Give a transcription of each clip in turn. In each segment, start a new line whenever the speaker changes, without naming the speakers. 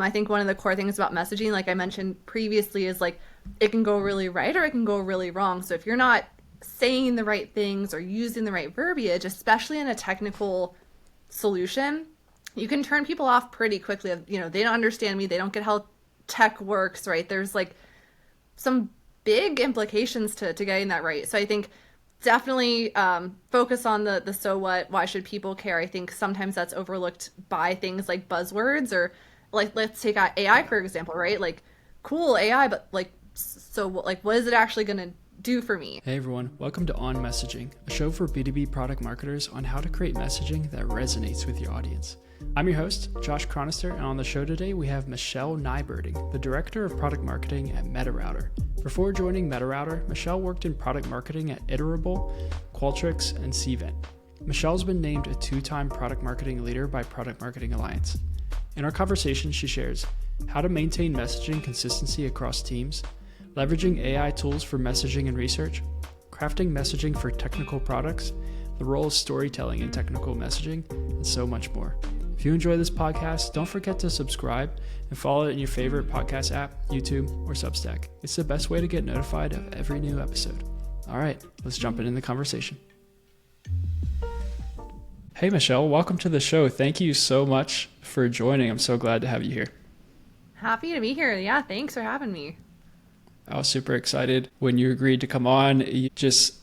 I think one of the core things about messaging, like I mentioned previously, is like it can go really right or it can go really wrong. So if you're not saying the right things or using the right verbiage, especially in a technical solution, you can turn people off pretty quickly. They don't understand me, they don't get how tech works, right? There's like some big implications to getting that right. So I think definitely focus on the so what, why should people care. I think sometimes that's overlooked by things like buzzwords, or like let's take AI for example, right? Like cool AI, but like so like what is it actually going to do for me?
Hey everyone, welcome to On Messaging, a show for B2B product marketers on how to create messaging that resonates with your audience. I'm your host, Josh Chronister, and on the show today we have Michele Nieberding, the Director of Product Marketing at MetaRouter. Before joining MetaRouter, Michele worked in product marketing at Iterable, Qualtrics, and Cvent. Michele's been named a 2-time product marketing leader by Product Marketing Alliance. In our conversation, she shares how to maintain messaging consistency across teams, leveraging AI tools for messaging and research, crafting messaging for technical products, the role of storytelling in technical messaging, and so much more. If you enjoy this podcast, don't forget to subscribe and follow it in your favorite podcast app, YouTube, or Substack. It's the best way to get notified of every new episode. All right, let's jump into the conversation. Hey, Michele, welcome to the show. Thank you so much for joining. I'm so glad to have you here.
Happy to be here. Yeah, thanks for having me.
I was super excited when you agreed to come on. You just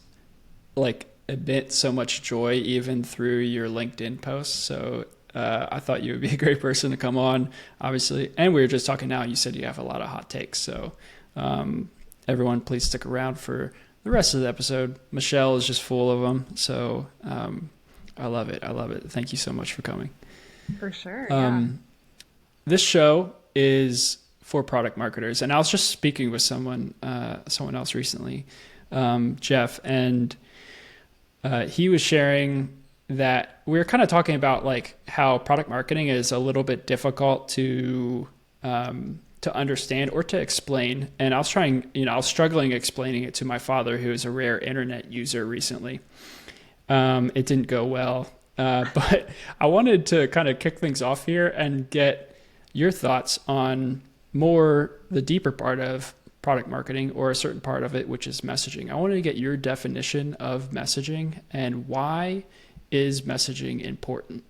emit so much joy even through your LinkedIn posts. So I thought you would be a great person to come on, obviously. And we were just talking now. You said you have a lot of hot takes. So everyone, please stick around for the rest of the episode. Michele is just full of them. So I love it. I love it. Thank you so much for coming.
For sure. Yeah.
This show is for product marketers. And I was just speaking with someone else recently, Jeff, and he was sharing that we were kind of talking about like how product marketing is a little bit difficult to understand or to explain. And I was struggling explaining it to my father, who is a rare internet user recently. It didn't go well, but I wanted to kind of kick things off here and get your thoughts on more the deeper part of product marketing, or a certain part of it, which is messaging. I wanted to get your definition of messaging and why is messaging important?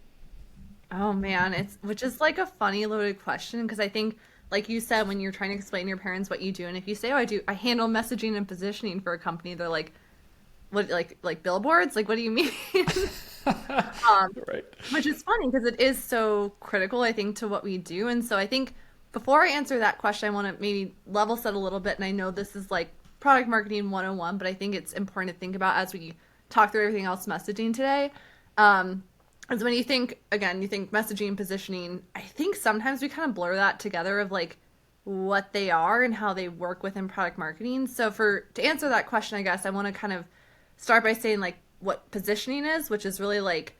Oh man, which is like a funny loaded question, because I think like you said, when you're trying to explain to your parents what you do, and if you say, oh, I handle messaging and positioning for a company, they're like, what, like billboards? Like, what do you mean?
Right.
Which is funny because it is so critical, I think, to what we do. And so I think before I answer that question, I want to maybe level set a little bit. And I know this is like product marketing 101, but I think it's important to think about as we talk through everything else messaging today. Is when you think messaging and positioning, I think sometimes we kind of blur that together of like what they are and how they work within product marketing. So to answer that question, I guess I want to kind of start by saying like what positioning is, which is really like,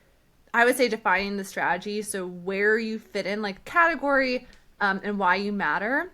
I would say, defining the strategy. So where you fit in like category, and why you matter.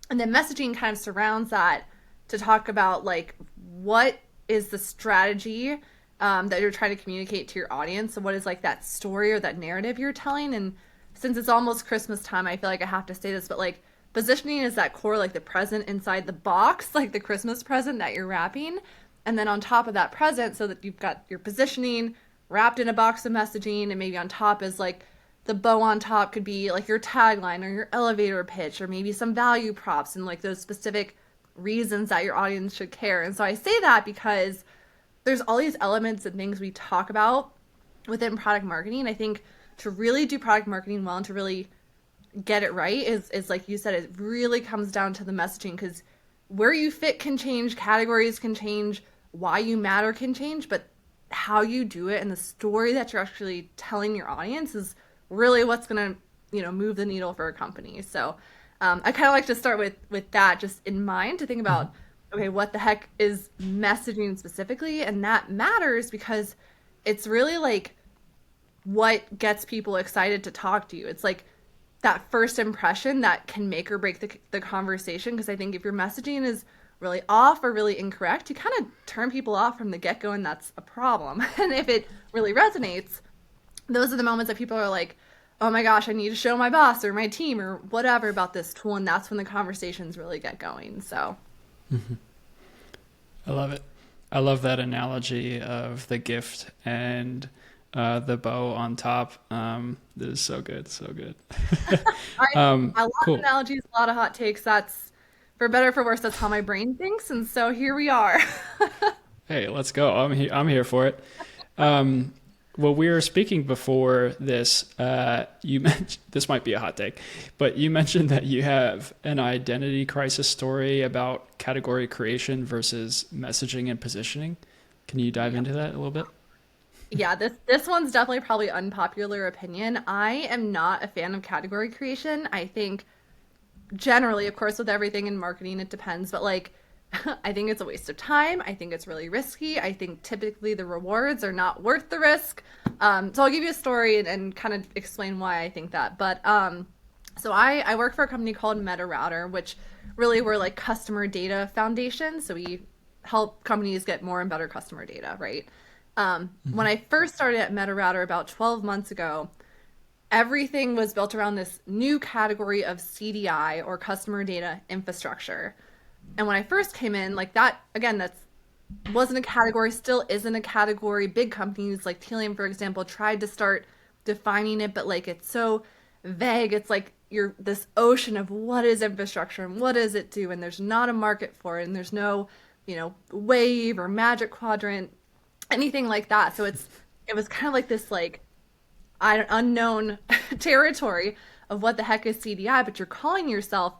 And then messaging kind of surrounds that to talk about like what is the strategy that you're trying to communicate to your audience. So what is like that story or that narrative you're telling? And since it's almost Christmas time, I feel like I have to say this, but like positioning is that core, like the present inside the box, like the Christmas present that you're wrapping. And then on top of that present, so that you've got your positioning wrapped in a box of messaging, and maybe on top is like the bow on top could be like your tagline or your elevator pitch, or maybe some value props and like those specific reasons that your audience should care. And so I say that because there's all these elements and things we talk about within product marketing. I think to really do product marketing well and to really get it right is like you said, it really comes down to the messaging, because where you fit can change, categories can change, why you matter can change, but how you do it and the story that you're actually telling your audience is really what's going to, move the needle for a company. So I kind of like to start with that just in mind, to think about, okay, what the heck is messaging specifically? And that matters because it's really like what gets people excited to talk to you. It's like that first impression that can make or break the conversation. Because I think if your messaging is really off or really incorrect, you kind of turn people off from the get-go, and that's a problem. And if it really resonates, those are the moments that people are like, oh my gosh, I need to show my boss or my team or whatever about this tool. And that's when the conversations really get going. So
I love it. I love that analogy of the gift and the bow on top. This is so good. So good.
I, a lot of
Cool.
analogies, a lot of hot takes. That's for better or for worse, that's how my brain thinks. And so here we are.
Hey, let's go. I'm here for it. Um, well, we were speaking before this. You mentioned this might be a hot take, but you mentioned that you have an identity crisis story about category creation versus messaging and positioning. Can you dive
Yeah.
into that a little bit?
Yeah, this one's definitely probably unpopular opinion. I am not a fan of category creation. I think generally, of course, with everything in marketing, it depends, but like I think it's a waste of time. I think it's really risky. I think typically the rewards are not worth the risk. So I'll give you a story and kind of explain why I think that. But so I work for a company called MetaRouter, which really we're like customer data foundation. So we help companies get more and better customer data, right? When I first started at MetaRouter about 12 months ago, everything was built around this new category of CDI or customer data infrastructure. And when I first came in, like that, again, that's wasn't a category, still isn't a category. Big companies like Telium, for example, tried to start defining it, but like it's so vague. It's like you're this ocean of what is infrastructure and what does it do, and there's not a market for it, and there's no, wave or magic quadrant, anything like that. So it was kind of like this like unknown territory of what the heck is CDI, but you're calling yourself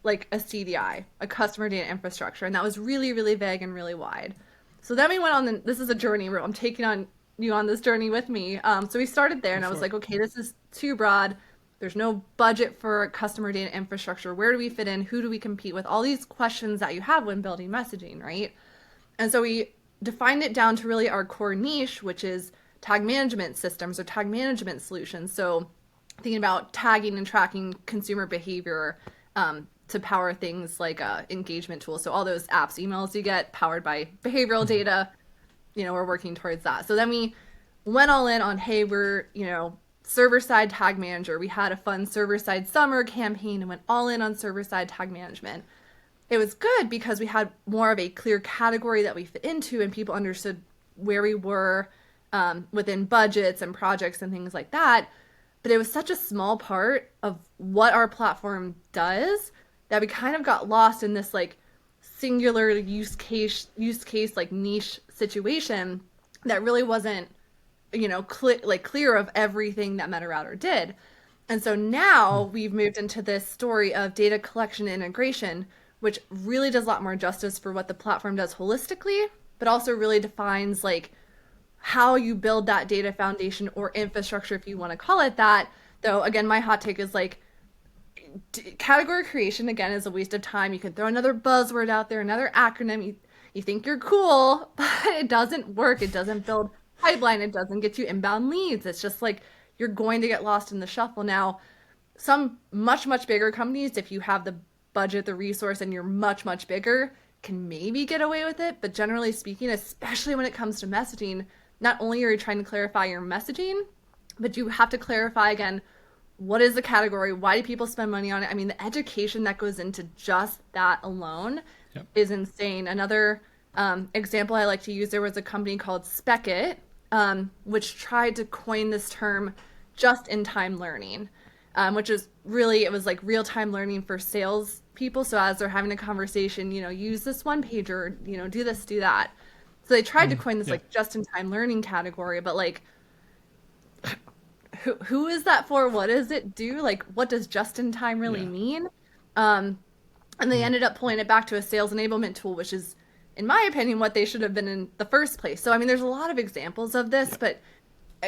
like a CDI, a customer data infrastructure, and that was really, really vague and really wide. So then we went on. This is a journey where I'm taking on you on this journey with me. So we started there,
Go
and I was
for it.
like, okay, this is too broad. There's no budget for customer data infrastructure. Where do we fit in? Who do we compete with? All these questions that you have when building messaging, right? And so we defined it down to really our core niche, which is tag management systems or tag management solutions. So thinking about tagging and tracking consumer behavior to power things like engagement tools. So all those apps, emails you get powered by behavioral data, we're working towards that. So then we went all in on, hey, we're, server side tag manager. We had a fun server side summer campaign and went all in on server side tag management. It was good because we had more of a clear category that we fit into and people understood where we were within budgets and projects and things like that. But it was such a small part of what our platform does that we kind of got lost in this like singular use case like niche situation that really wasn't clear of everything that MetaRouter did. And so now we've moved into this story of data collection and integration, which really does a lot more justice for what the platform does holistically, but also really defines like how you build that data foundation or infrastructure, if you want to call it that. Though, again, my hot take is like category creation, again, is a waste of time. You can throw another buzzword out there, another acronym. You think you're cool, but it doesn't work. It doesn't build pipeline. It doesn't get you inbound leads. It's just like you're going to get lost in the shuffle. Now, some much, much bigger companies, if you have the budget, the resource, and you're much, much bigger, can maybe get away with it. But generally speaking, especially when it comes to messaging, not only are you trying to clarify your messaging, but you have to clarify again, what is the category? Why do people spend money on it? I mean, the education that goes into just that alone
Yep.
is insane. Another example I like to use, there was a company called Speckit, which tried to coin this term just-in-time learning, which is really, it was like real-time learning for sales people. So as they're having a conversation, use this one pager, do this, do that. So they tried to coin this
Yeah.
like just-in-time learning category, but like who is that for? What does it do? Like, what does just in time really
Yeah.
mean? And they ended up pulling it back to a sales enablement tool, which is, in my opinion, what they should have been in the first place. So, I mean, there's a lot of examples of this,
Yeah.
but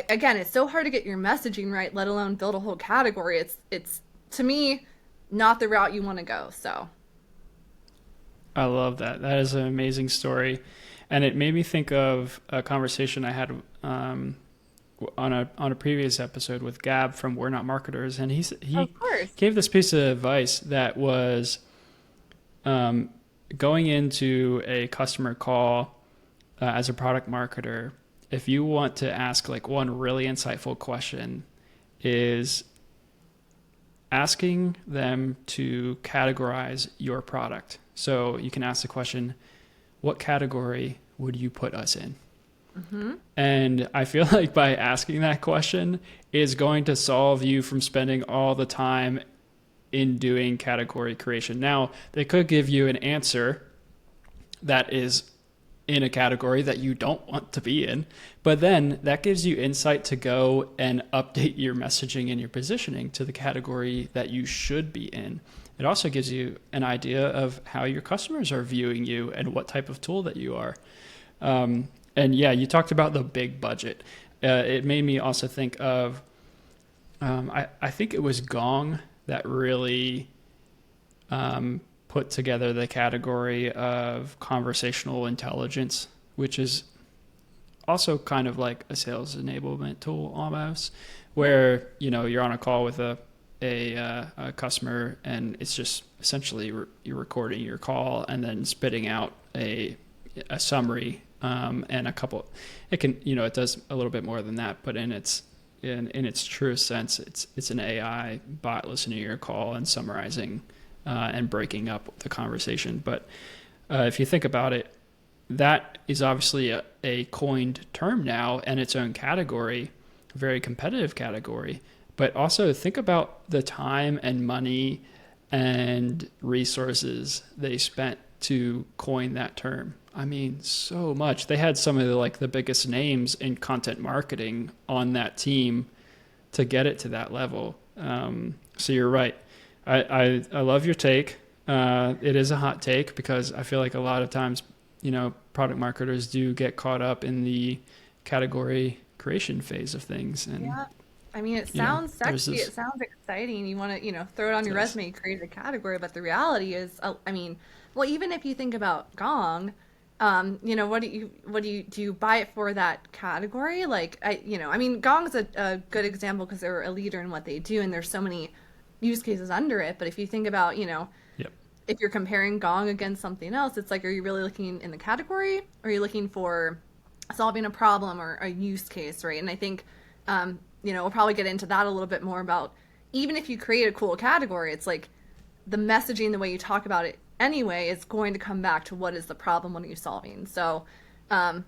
again, it's so hard to get your messaging right, let alone build a whole category. It's to me not the route you want to go. So,
I love that. That is an amazing story. And it made me think of a conversation I had on a previous episode with Gab from We're Not Marketers, and he
of course.
gave this piece of advice that was going into a customer call as a product marketer. If you want to ask like one really insightful question, is asking them to categorize your product. So you can ask the question, what category would you put us in? Mm-hmm. And I feel like by asking that question is going to solve you from spending all the time in doing category creation. Now, they could give you an answer that is in a category that you don't want to be in, but then that gives you insight to go and update your messaging and your positioning to the category that you should be in. It also gives you an idea of how your customers are viewing you and what type of tool that you are. And yeah, you talked about the big budget. It made me also think of, I think it was Gong that really put together the category of conversational intelligence, which is also kind of like a sales enablement tool almost, where, you know, you're on a call with a customer and it's just essentially you're recording your call and then spitting out a summary and a couple. It can, you know, it does a little bit more than that, but in its truest sense, it's an AI bot listening to your call and summarizing and breaking up the conversation. But if you think about it, that is obviously a coined term now and its own category, a very competitive category. But also think about the time and money and resources they spent to coin that term. I mean, so much. They had some of the biggest names in content marketing on that team to get it to that level. So you're right. I love your take. It is a hot take because I feel like a lot of times, you know, product marketers do get caught up in the category creation phase of things. And
Yeah. I mean, it sounds sexy. It sounds exciting. You want to, throw it on your resume, create a category. But the reality is, I mean, well, even if you think about Gong, what do you buy it for that category? Like, I mean, Gong's a good example because they're a leader in what they do, and there's so many use cases under it. But if you think about,
Yep.
if you're comparing Gong against something else, it's like, are you really looking in the category? Or are you looking for solving a problem or a use case, right? And I think, we'll probably get into that a little bit more about even if you create a cool category, it's like the messaging, the way you talk about it anyway, is going to come back to what is the problem, what are you solving? So, I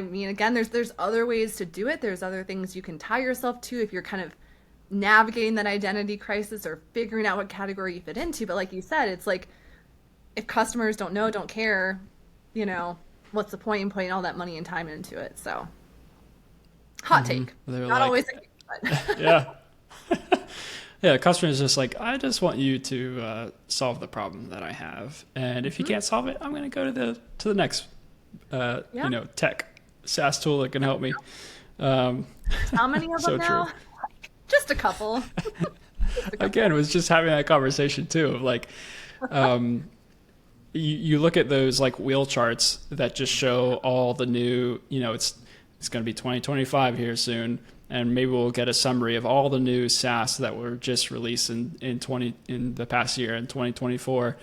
mean, again, there's other ways to do it. There's other things you can tie yourself to if you're kind of navigating that identity crisis or figuring out what category you fit into. But like you said, it's like if customers don't know, don't care, what's the point in putting all that money and time into it? So hot take. Not always but
yeah. Yeah, the customer is just like, I just want you to solve the problem that I have, and if you can't solve it, I'm going to go to the next tech SaaS tool that can help me.
How many of them now?
True.
Just a couple.
Again, it was just having that conversation too of like, you look at those like wheel charts that just show all the new, it's going to be 2025 here soon. And maybe we'll get a summary of all the new SaaS that were just released in the past year in 2024.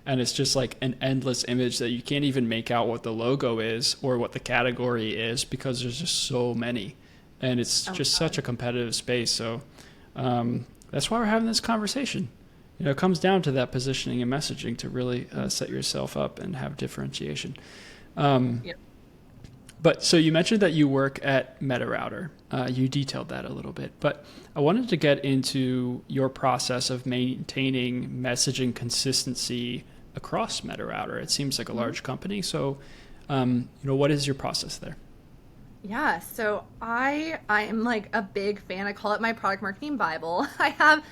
And it's just like an endless image that you can't even make out what the logo is or what the category is because there's just so many. And it's such a competitive space. So that's why we're having this conversation. It comes down to that positioning and messaging to really set yourself up and have differentiation.
Yep.
But so you mentioned that you work at MetaRouter. You detailed that a little bit, but I wanted to get into your process of maintaining messaging consistency across MetaRouter. It seems like a large company. So, what is your process there?
Yeah, so I am like a big fan. I call it my product marketing Bible. I have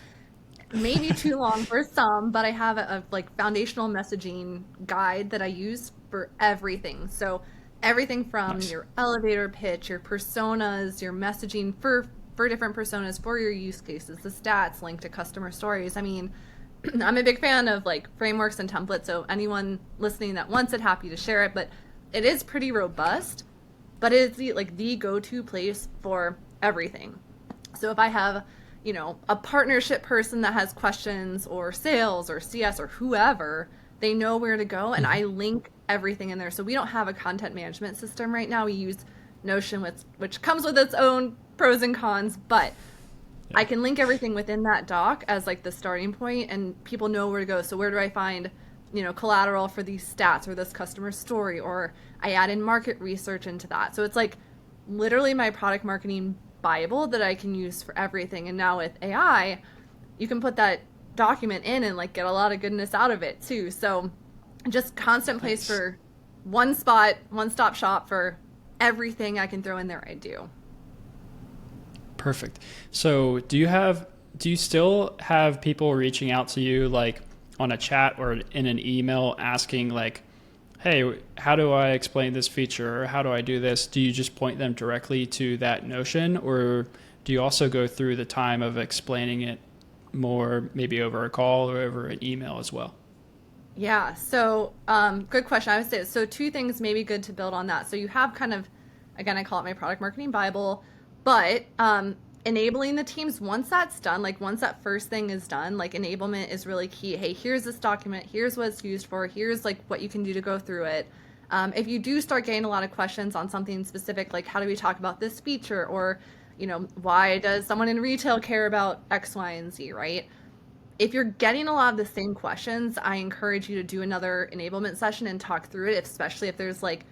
maybe too long for some, but I have a like foundational messaging guide that I use for everything. So everything from your elevator pitch, your personas, your messaging for different personas, for your use cases, the stats, link to customer stories. I mean, I'm a big fan of like frameworks and templates, so anyone listening that wants it, happy to share it, but it is pretty robust, but it's the go-to place for everything. So if I have, a partnership person that has questions or sales or CS or whoever, they know where to go, and I link everything in there. So we don't have a content management system right now. We use Notion, which comes with its own pros and cons, but I
Yeah.
can link everything within that doc as like the starting point and people know where to go. So where do I find, collateral for these stats or this customer story, or I add in market research into that. So it's like literally my product marketing Bible that I can use for everything. And now with AI, you can put that document in and like get a lot of goodness out of it too. So just constant place
Nice.
for one spot, one stop shop for everything I can throw in there I do.
Perfect. So, do you still have people reaching out to you like on a chat or in an email asking like, "Hey, how do I explain this feature or how do I do this?" Do you just point them directly to that notion, or do you also go through the time of explaining it more maybe over a call or over an email as well?
Yeah, so good question. I would say so. Two things maybe good to build on that. So you have kind of, again, I call it my product marketing Bible, but enabling the teams once that's done, like once that first thing is done, like enablement is really key. Hey, here's this document. Here's what it's used for. Here's like what you can do to go through it. If you do start getting a lot of questions on something specific, like how do we talk about this feature, or why does someone in retail care about X, Y, and Z, right? If you're getting a lot of the same questions, I encourage you to do another enablement session and talk through it, especially if there's like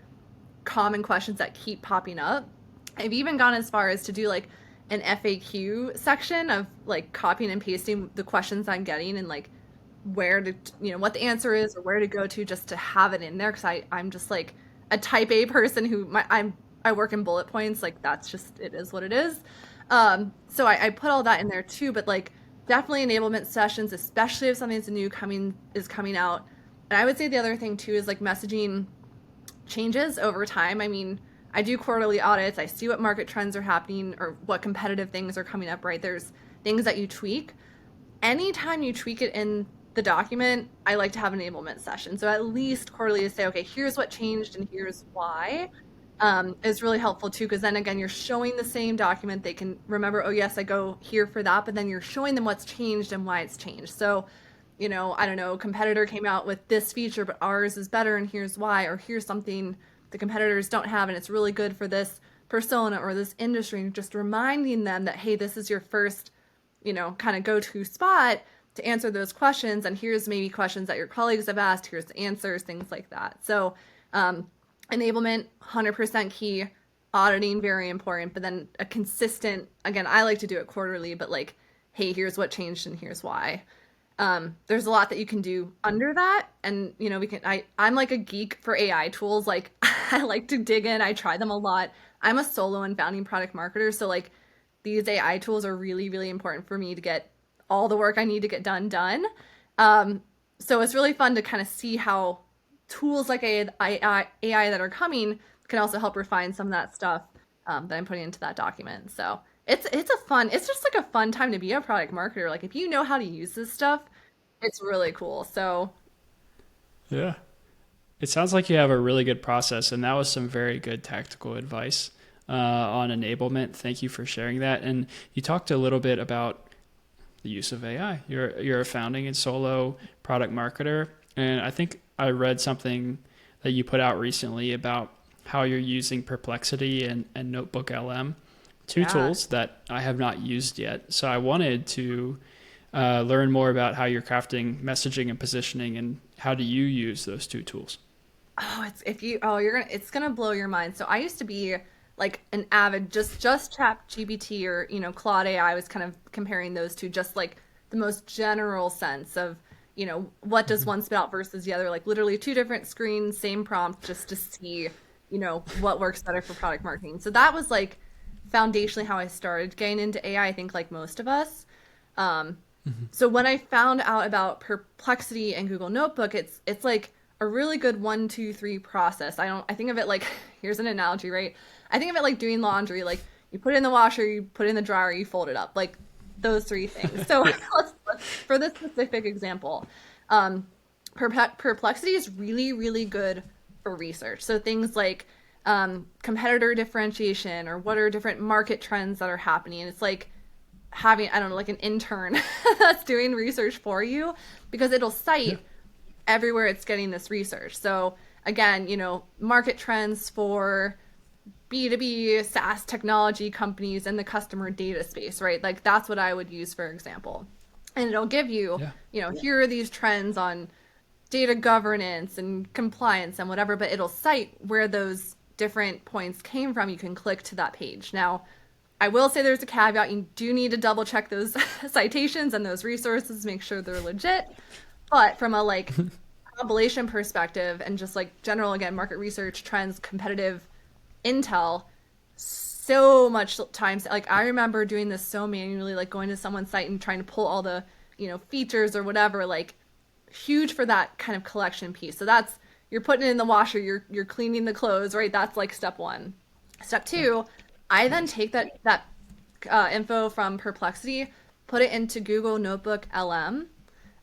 common questions that keep popping up. I've even gone as far as to do like an FAQ section of like copying and pasting the questions I'm getting and like where to, what the answer is or where to go to just to have it in there. Cause I'm just like a type A person who I work in bullet points. Like that's just, it is what it is. So I put all that in there too, but like definitely enablement sessions, especially if something's new is coming out. And I would say the other thing too is like messaging changes over time. I mean, I do quarterly audits. I see what market trends are happening or what competitive things are coming up, right? There's things that you tweak. Anytime you tweak it in the document, I like to have an enablement session. So at least quarterly to say, okay, here's what changed and here's why, is really helpful too. Because then again, you're showing the same document. They can remember, oh, yes, I go here for that. But then you're showing them what's changed and why it's changed. So, I don't know, competitor came out with this feature, but ours is better and here's why, or here's something the competitors don't have and it's really good for this persona or this industry. And just reminding them that, hey, this is your first, kind of go-to spot to answer those questions. And here's maybe questions that your colleagues have asked. Here's the answers, things like that. So enablement, 100% key. Auditing, very important. But then a consistent, again, I like to do it quarterly, but like, hey, here's what changed and here's why. There's a lot that you can do under that. And, I'm like a geek for AI tools. Like I like to dig in. I try them a lot. I'm a solo and founding product marketer. So like these AI tools are really, really important for me to get all the work I need to get done. Um, so it's really fun to kind of see how tools like AI that are coming can also help refine some of that stuff that I'm putting into that document. So it's just like a fun time to be a product marketer. Like if you know how to use this stuff, it's really cool. So
Yeah. It sounds like you have a really good process, and that was some very good tactical advice on enablement. Thank you for sharing that. And you talked a little bit about the use of AI. You're a founding and solo product marketer, and I think I read something that you put out recently about how you're using Perplexity and Notebook LM, two
yeah.
tools that I have not used yet. So I wanted to learn more about how you're crafting messaging and positioning, and how do you use those two tools?
Oh, it's if you oh you're gonna it's gonna blow your mind. So I used to be like an avid just Chat GPT or Claude AI. Was kind of comparing those two, just like the most general sense of what does one spit out versus the other. Like literally two different screens, same prompt, just to see what works better for product marketing. So that was like foundationally how I started getting into AI. I think like most of us. Um, so when I found out about Perplexity and Google Notebook, it's like a really good one, two, three process. I think of it like here's an analogy, right? I think of it like doing laundry. Like you put it in the washer, you put it in the dryer, you fold it up. Like those three things. So
Yeah.
for this specific example, Perplexity is really, really good for research. So things like competitor differentiation or what are different market trends that are happening. It's like having, I don't know, like an intern that's doing research for you because it'll
Yeah.
cite everywhere it's getting this research. So again, market trends for B2B SaaS technology companies in the customer data space, right? Like that's what I would use, for example. And it'll give you,
Yeah.
here are these trends on data governance and compliance and whatever, but it'll cite where those different points came from. You can click to that page. Now, I will say there's a caveat. You do need to double check those citations and those resources, make sure they're legit. But from a like compilation perspective and just like general, again, market research, trends, competitive intel, so much times, like I remember doing this so manually, like going to someone's site and trying to pull all the, features or whatever, like huge for that kind of collection piece. So that's, you're putting it in the washer, you're cleaning the clothes, right? That's like step one. Step two, I then take that info from Perplexity, put it into Google Notebook LM.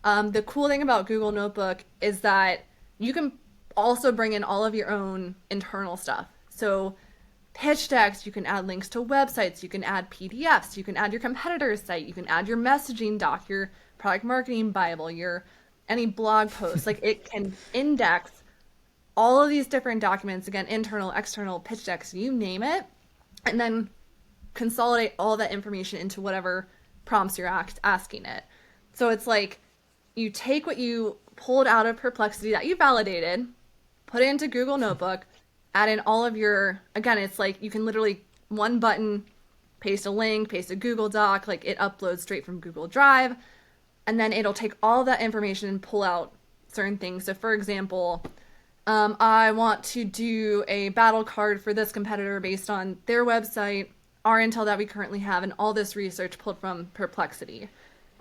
The cool thing about Google Notebook is that you can also bring in all of your own internal stuff. So pitch decks, you can add links to websites, you can add PDFs, you can add your competitor's site, you can add your messaging doc, your product marketing Bible, your any blog posts. Like it can index all of these different documents, again, internal, external, pitch decks, you name it, and then consolidate all that information into whatever prompts you're asking it. So it's like you take what you pulled out of Perplexity that you validated, put it into Google Notebook, add in all of your, again, it's like you can literally one button, paste a link, paste a Google Doc, like it uploads straight from Google Drive, and then it'll take all of that information and pull out certain things. So for example, I want to do a battle card for this competitor based on their website, our intel that we currently have, and all this research pulled from Perplexity.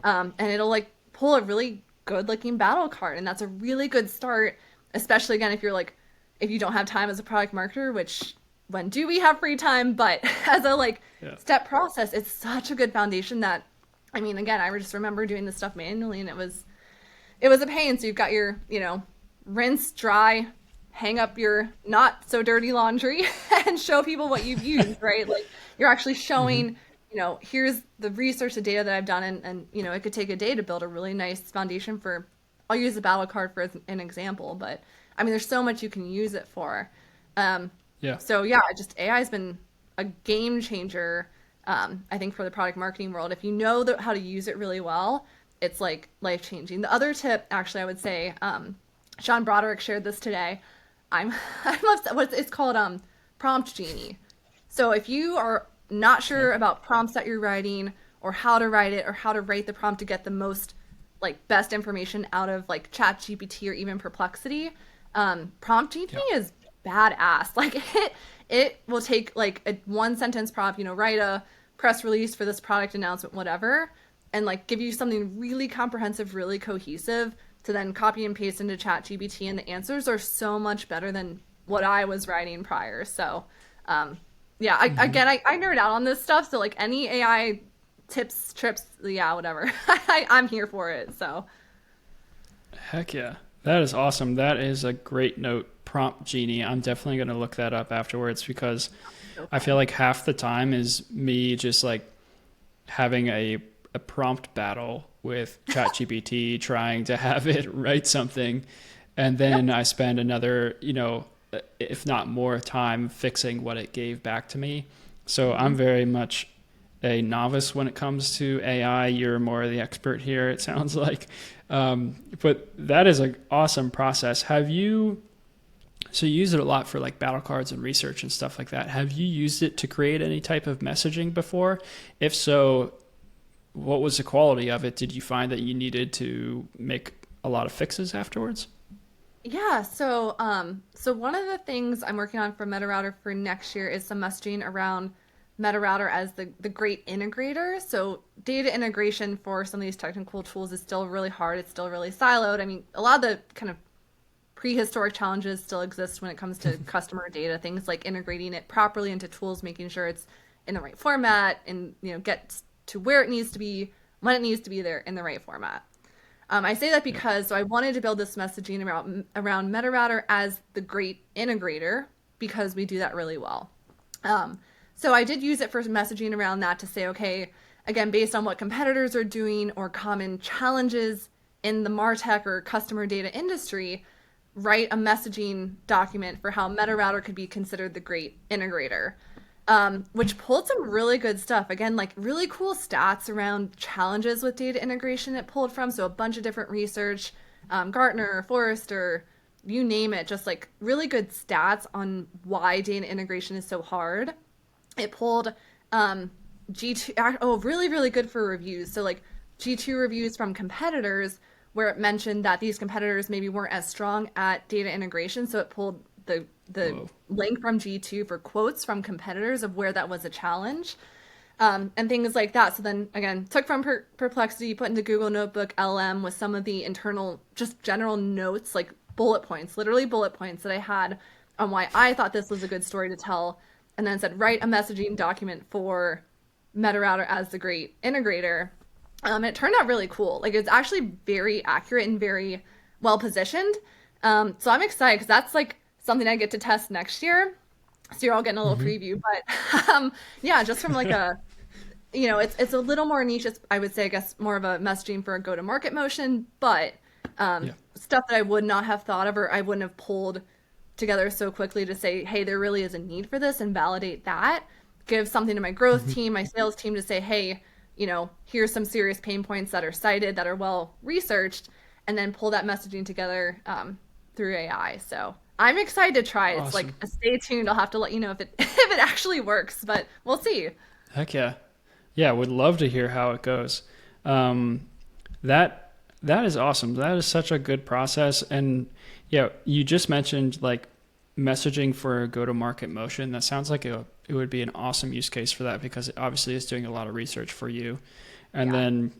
And it'll like pull a really good looking battle card. And that's a really good start, especially again, if you don't have time as a product marketer, which when do we have free time? But as a step process, it's such a good foundation that, I mean, again, I just remember doing this stuff manually and it was a pain. So you've got your, rinse, dry, hang up your not so dirty laundry and show people what you've used, right? Like you're actually showing, here's the research, the data that I've done. And, it could take a day to build a really nice foundation for, I'll use the battle card for an example, but I mean, there's so much you can use it for. So yeah, AI has been a game changer. I think for the product marketing world, if you know how to use it really well, it's like life changing. The other tip, actually, I would say, Sean Broderick shared this today. I'm upset. It's called Prompt Genie. So if you are not sure about prompts that you're writing or how to write it or how to write the prompt to get the most best information out of ChatGPT or even Perplexity, Prompt Genie is badass. It will take a one sentence prompt, write a press release for this product announcement, whatever, and give you something really comprehensive, really cohesive to then copy and paste into ChatGPT, and the answers are so much better than what I was writing prior. So, I nerd out on this stuff. So any AI tips, trips, whatever, I'm here for it. So.
Heck yeah. That is awesome. That is a great note. Prompt Genie. I'm definitely going to look that up afterwards because I feel like half the time is me just having a prompt battle with ChatGPT trying to have it write something. And then I spend another, if not more time fixing what it gave back to me. So I'm very much a novice when it comes to AI. You're more the expert here, it sounds like. But that is an awesome process. So you use it a lot for battle cards and research and stuff like that. Have you used it to create any type of messaging before? If so, what was the quality of it? Did you find that you needed to make a lot of fixes afterwards?
Yeah, so one of the things I'm working on for MetaRouter for next year is some messaging around MetaRouter as the great integrator. So data integration for some of these technical tools is still really hard. It's still really siloed. I mean, a lot of the kind of prehistoric challenges still exist when it comes to customer data, things like integrating it properly into tools, making sure it's in the right format and, get to where it needs to be, when it needs to be there in the right format. I say that because I wanted to build this messaging around MetaRouter as the great integrator because we do that really well. So I did use it for messaging around that to say, okay, again, based on what competitors are doing or common challenges in the MarTech or customer data industry, write a messaging document for how MetaRouter could be considered the great integrator, which pulled some really good stuff. Again, like really cool stats around challenges with data integration it pulled from. So a bunch of different research, Gartner, Forrester, you name it, just like really good stats on why data integration is so hard. It pulled G2, really, really good for reviews. So like G2 reviews from competitors where it mentioned that these competitors maybe weren't as strong at data integration. So it pulled the
Whoa.
link from G2 for quotes from competitors of where that was a challenge, and things like that. So then again, took from Perplexity, put into Google Notebook LM with some of the internal, just general notes, like bullet points, literally bullet points that I had on why I thought this was a good story to tell, and then said, write a messaging document for MetaRouter as the great integrator. It turned out really cool. Like it's actually very accurate and very well positioned. So I'm excited because that's like something I get to test next year. So you're all getting a little
Mm-hmm.
preview, but yeah, just from like a, it's a little more niche. It's, I would say, I guess, more of a messaging for a go-to-market motion, but
Yeah.
stuff that I would not have thought of or I wouldn't have pulled together so quickly to say, hey, there really is a need for this and validate that. Give something to my growth
Mm-hmm.
team, my sales team to say, hey, here's some serious pain points that are cited, that are well researched, and then pull that messaging together through AI. So I'm excited to try it. It's like
Awesome.
a stay tuned. I'll have to let you know if it if it actually works, but we'll see.
Heck yeah. Yeah, would love to hear how it goes. That is awesome. That is such a good process. And yeah, you just mentioned like messaging for a go-to-market motion. That sounds like it would be an awesome use case for that because it obviously is doing a lot of research for you. And
Yeah.
then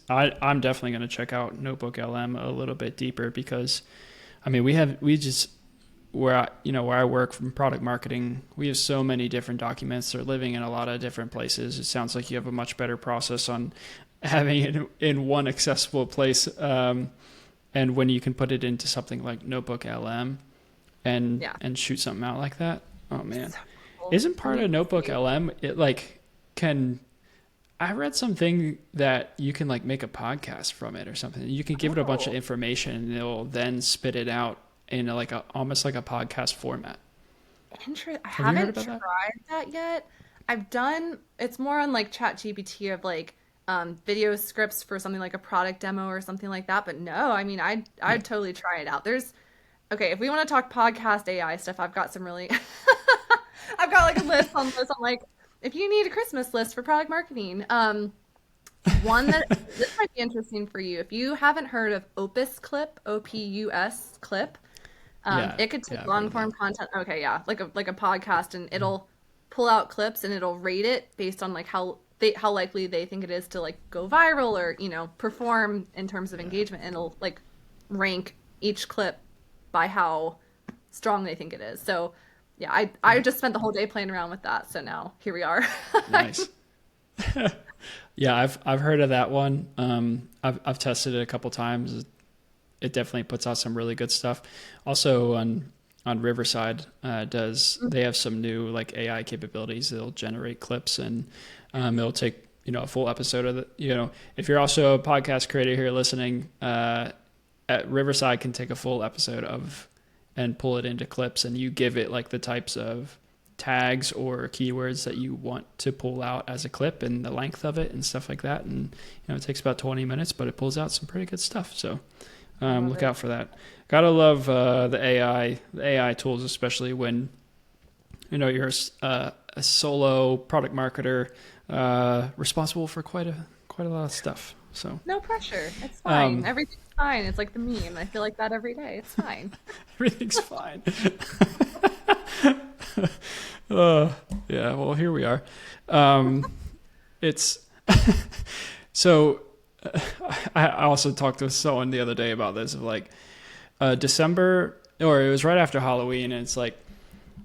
I'm definitely going to check out Notebook LM a little bit deeper because I mean, we just where I work from product marketing, we have so many different documents. They're living in a lot of different places. It sounds like you have a much better process on having it in one accessible place. And when you can put it into something like Notebook LM and
Yeah.
shoot something out like that, oh man,
So cool.
isn't
I
part
mean,
of Notebook LM it like can I read something that you can like make a podcast from it or something. You can give it a bunch of
oh,
information and it'll then spit it out in like a almost like a podcast format.
I
Have you heard
haven't
about that?
tried that yet. I've done, it's more on like ChatGPT of like video scripts for something like a product demo or something like that. But no, I mean,
Yeah.
I'd totally try it out. Okay, if we want to talk podcast AI stuff, I've got some really, I've got like a list on this. I'm like, if you need a Christmas list for product marketing, one that this might be interesting for you. If you haven't heard of Opus Clip, OPUS Clip,
Yeah.
it could
Yeah,
take
I've heard
long
of
form
that.
content. Okay, yeah, like a podcast, and it'll pull out clips and it'll rate it based on like how likely they think it is to like go viral or perform in terms of
Yeah.
engagement, and it'll like rank each clip by how strong they think it is. So yeah, I
Yeah.
just spent the whole day playing around with that. So now here we are.
Nice. Yeah, I've heard of that one. I've tested it a couple times. It definitely puts out some really good stuff. Also on Riverside, does they have some new like AI capabilities? It'll generate clips and it'll take a full episode of the if you're also a podcast creator here listening, at Riverside can take a full episode of and pull it into clips, and you give it like the types of tags or keywords that you want to pull out as a clip and the length of it and stuff like that. And it takes about 20 minutes, but it pulls out some pretty good stuff. So
I love
look
it.
out for that. Gotta love the AI tools, especially when you're a solo product marketer responsible for quite a lot of stuff. So
No pressure. It's fine.
um,
Everything's fine. It's like the meme. I feel like that every day. It's fine.
everything's fine. Yeah, well, here we are. It's so I also talked to someone the other day about this of like December, or it was right after Halloween, and it's like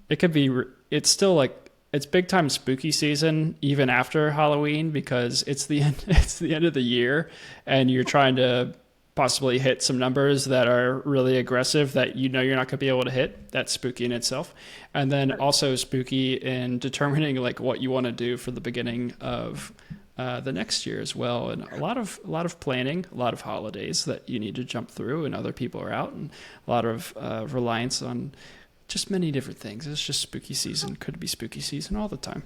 it could be it's still like it's big time spooky season even after Halloween because it's the end it's the end of the year and you're trying to possibly hit some numbers that are really aggressive that you're not going to be able to hit. That's spooky in itself. And then also spooky in determining like what you want to do for the beginning of the next year as well, and a lot of planning, a lot of holidays that you need to jump through, and other people are out, and a lot of reliance on just many different things. It's just spooky season. Could be spooky season all the time.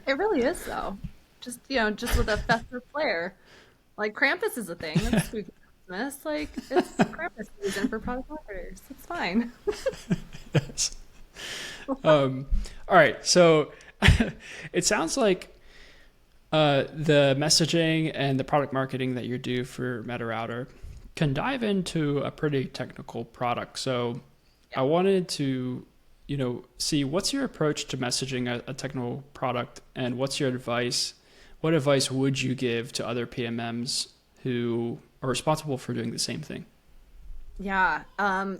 It really is though. Just just with a festive flair. Like Krampus is a thing. It's spooky Christmas. Like it's Krampus season for product marketers. It's fine.
Yes. All right. So it sounds like the messaging and the product marketing that you do for MetaRouter can dive into a pretty technical product. So I wanted to, see what's your approach to messaging a technical product, and what's your advice? What advice would you give to other PMMs who are responsible for doing the same thing?
Yeah.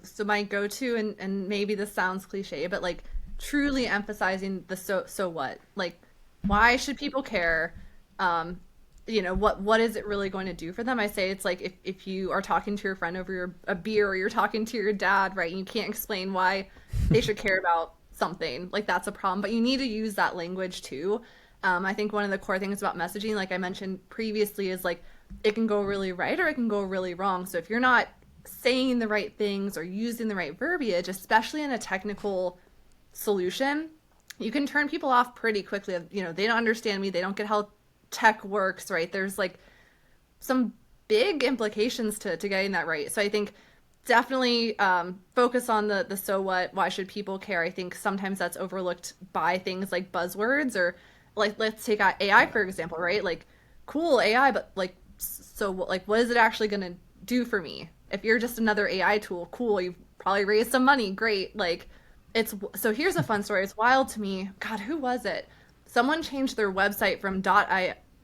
So my go-to, and maybe this sounds cliche, but like truly emphasizing the so what? Like, why should people care? What is it really going to do for them? I say it's like if you are talking to your friend over a beer, or you're talking to your dad, right? And you can't explain why they should care about something, like that's a problem. But you need to use that language too. I think one of the core things about messaging, like I mentioned previously, is like it can go really right or it can go really wrong. So if you're not saying the right things or using the right verbiage, especially in a technical solution, you can turn people off pretty quickly. They don't understand me, they don't get how tech works, right? There's like some big implications to getting that right. So I think definitely focus on the so what, why should people care? I think sometimes that's overlooked by things like buzzwords, or like let's take AI for example, right? Like cool AI, but like so like what is it actually going to do for me? If you're just another AI tool, cool, you probably raised some money, great. Like it's so here's a fun story. It's wild to me. God, who was it? Someone changed their website from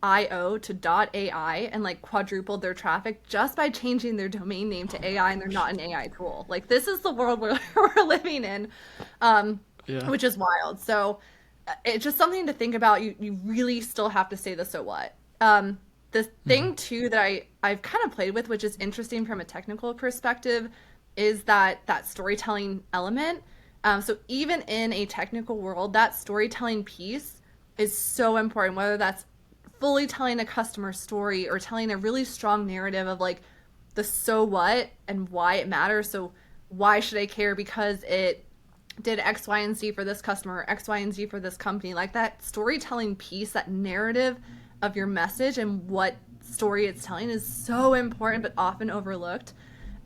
.io to .ai and like quadrupled their traffic just by changing their domain name to AI, and they're not an AI tool. Like this is the world we're living in,
Yeah.
which is wild. So it's just something to think about. You really still have to say the so what. The thing too that I've kind of played with, which is interesting from a technical perspective, is that storytelling element. So even in a technical world, that storytelling piece is so important, whether that's fully telling a customer story or telling a really strong narrative of like the so what and why it matters. So why should I care? Because it did X, Y, and Z for this customer, X, Y, and Z for this company. Like that storytelling piece, that narrative of your message and what story it's telling is so important, but often overlooked.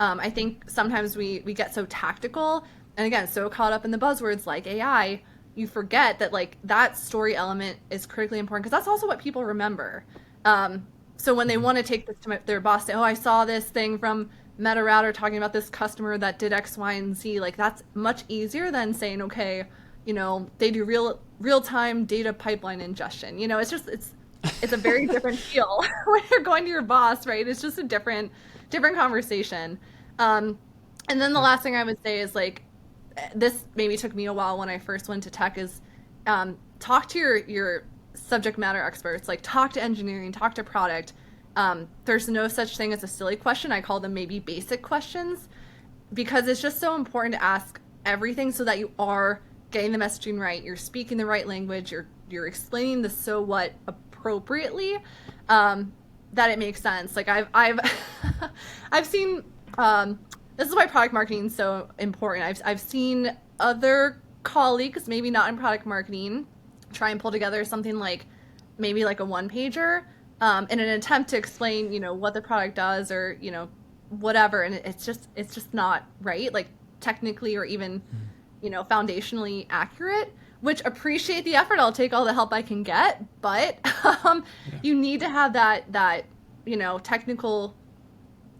I think sometimes we get so tactical and again, so caught up in the buzzwords like AI, you forget that like that story element is critically important, because that's also what people remember. So when they want to take this to their boss, say, oh, I saw this thing from MetaRouter talking about this customer that did X, Y, and Z. Like that's much easier than saying, okay, they do real-time data pipeline ingestion. It's a very different feel when you're going to your boss, right? It's just a different conversation. And then the last thing I would say is like, this maybe took me a while when I first went to tech, is talk to your subject matter experts, like talk to engineering, talk to product. There's no such thing as a silly question. I call them maybe basic questions, because it's just so important to ask everything so that you are getting the messaging right, you're speaking the right language, you're explaining the so what appropriately, that it makes sense. Like I've I've seen this is why product marketing is so important. I've seen other colleagues, maybe not in product marketing, try and pull together something like maybe like a one pager, in an attempt to explain, what the product does, or whatever, and it's just not right, like technically or even foundationally accurate. Which appreciate the effort. I'll take all the help I can get, but you need to have that technical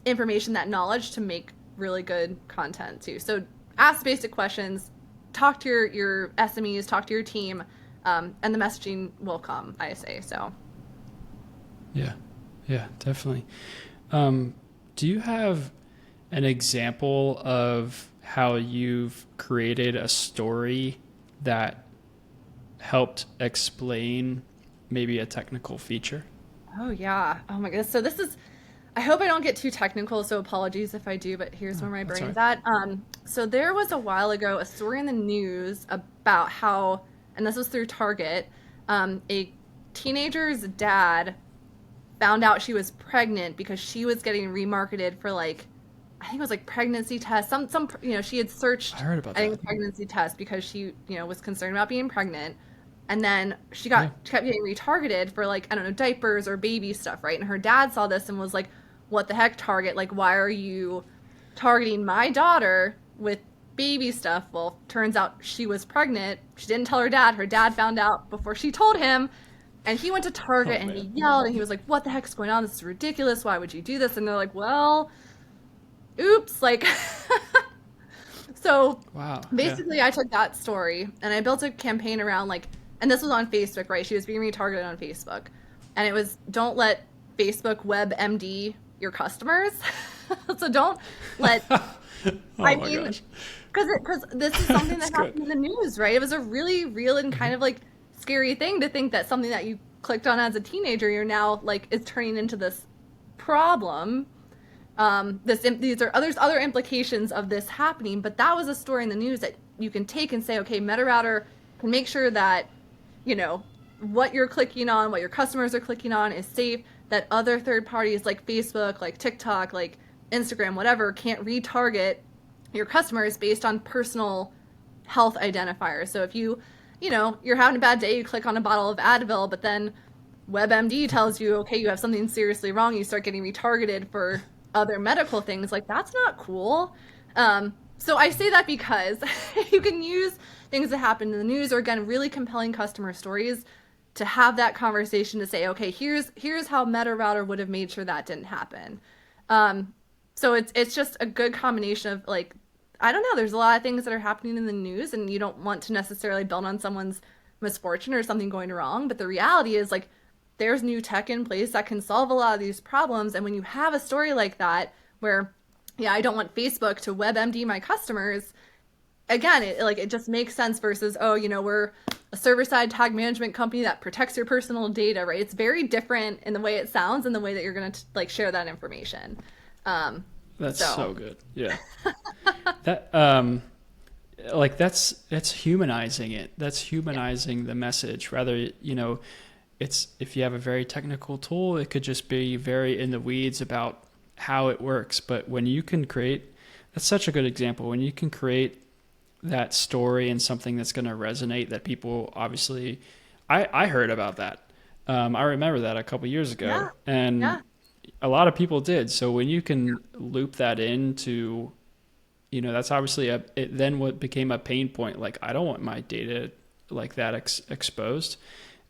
information, that knowledge to make really good content too. So ask basic questions, talk to your SMEs, talk to your team, and the messaging will come, I say. So
yeah, definitely. Do you have an example of how you've created a story that helped explain maybe a technical feature?
Oh yeah. Oh my goodness. So this is, I hope I don't get too technical, so apologies if I do, but here's where my
That's
brain's
right.
at. So there was a while ago a story in the news about how, and this was through Target, a teenager's dad found out she was pregnant because she was getting remarketed for like, I think it was like pregnancy tests. Some she had searched,
I heard about
I think,
that.
pregnancy test because she was concerned about being pregnant, and then
Yeah.
kept getting retargeted for like, I don't know, diapers or baby stuff, right? And her dad saw this and was like, "What the heck, Target? Like, why are you targeting my daughter with baby stuff?" Well, turns out she was pregnant. She didn't tell her dad. Her dad found out before she told him. And he went to
Oh
Target and he
man.
yelled and he was like, "What the heck's going on? This is ridiculous. Why would you do this?" And they're like, "Well, oops." Like, so
Wow. Yeah.
basically, I took that story and I built a campaign around like, and this was on Facebook, right? She was being retargeted on Facebook. And it was, don't let Facebook WebMD your customers. So don't let,
Oh
I
my
mean,
gosh.
because this is something
That's
that happened
good.
in the news, right? It was a really real and kind of like scary thing to think that something that you clicked on as a teenager, you're now like is turning into this problem. These are there's other implications of this happening, but that was a story in the news that you can take and say, okay, MetaRouter can make sure that what you're clicking on, what your customers are clicking on is safe. That other third parties like Facebook, like TikTok, like Instagram, whatever, can't retarget your customers based on personal health identifiers. So if you're having a bad day, you click on a bottle of Advil, but then WebMD tells you, okay, you have something seriously wrong, you start getting retargeted for other medical things, like that's not cool. So I say that because you can use things that happen in the news or again, really compelling customer stories to have that conversation to say, okay, here's how MetaRouter would have made sure that didn't happen. So it's just a good combination of like, I don't know, there's a lot of things that are happening in the news and you don't want to necessarily build on someone's misfortune or something going wrong, but the reality is like there's new tech in place that can solve a lot of these problems. And when you have a story like that where, yeah, I don't want Facebook to WebMD my customers, again, it just makes sense versus, oh, we're a server-side tag management company that protects your personal data, right? It's very different in the way it sounds and the way that you're going to like share that information. Um,
That's
so
so good. Yeah. That like that's humanizing it. That's
yeah,
humanizing the message. Rather, it's if you have a very technical tool, it could just be very in the weeds about how it works. But when you can create, that's such a good example. When you can create that story and something that's going to resonate, that people obviously, I heard about that. I remember that a couple years
yeah,
ago, and
yeah,
a lot of people did. So when you can loop that into, that's obviously then what became a pain point. Like, I don't want my data like that exposed.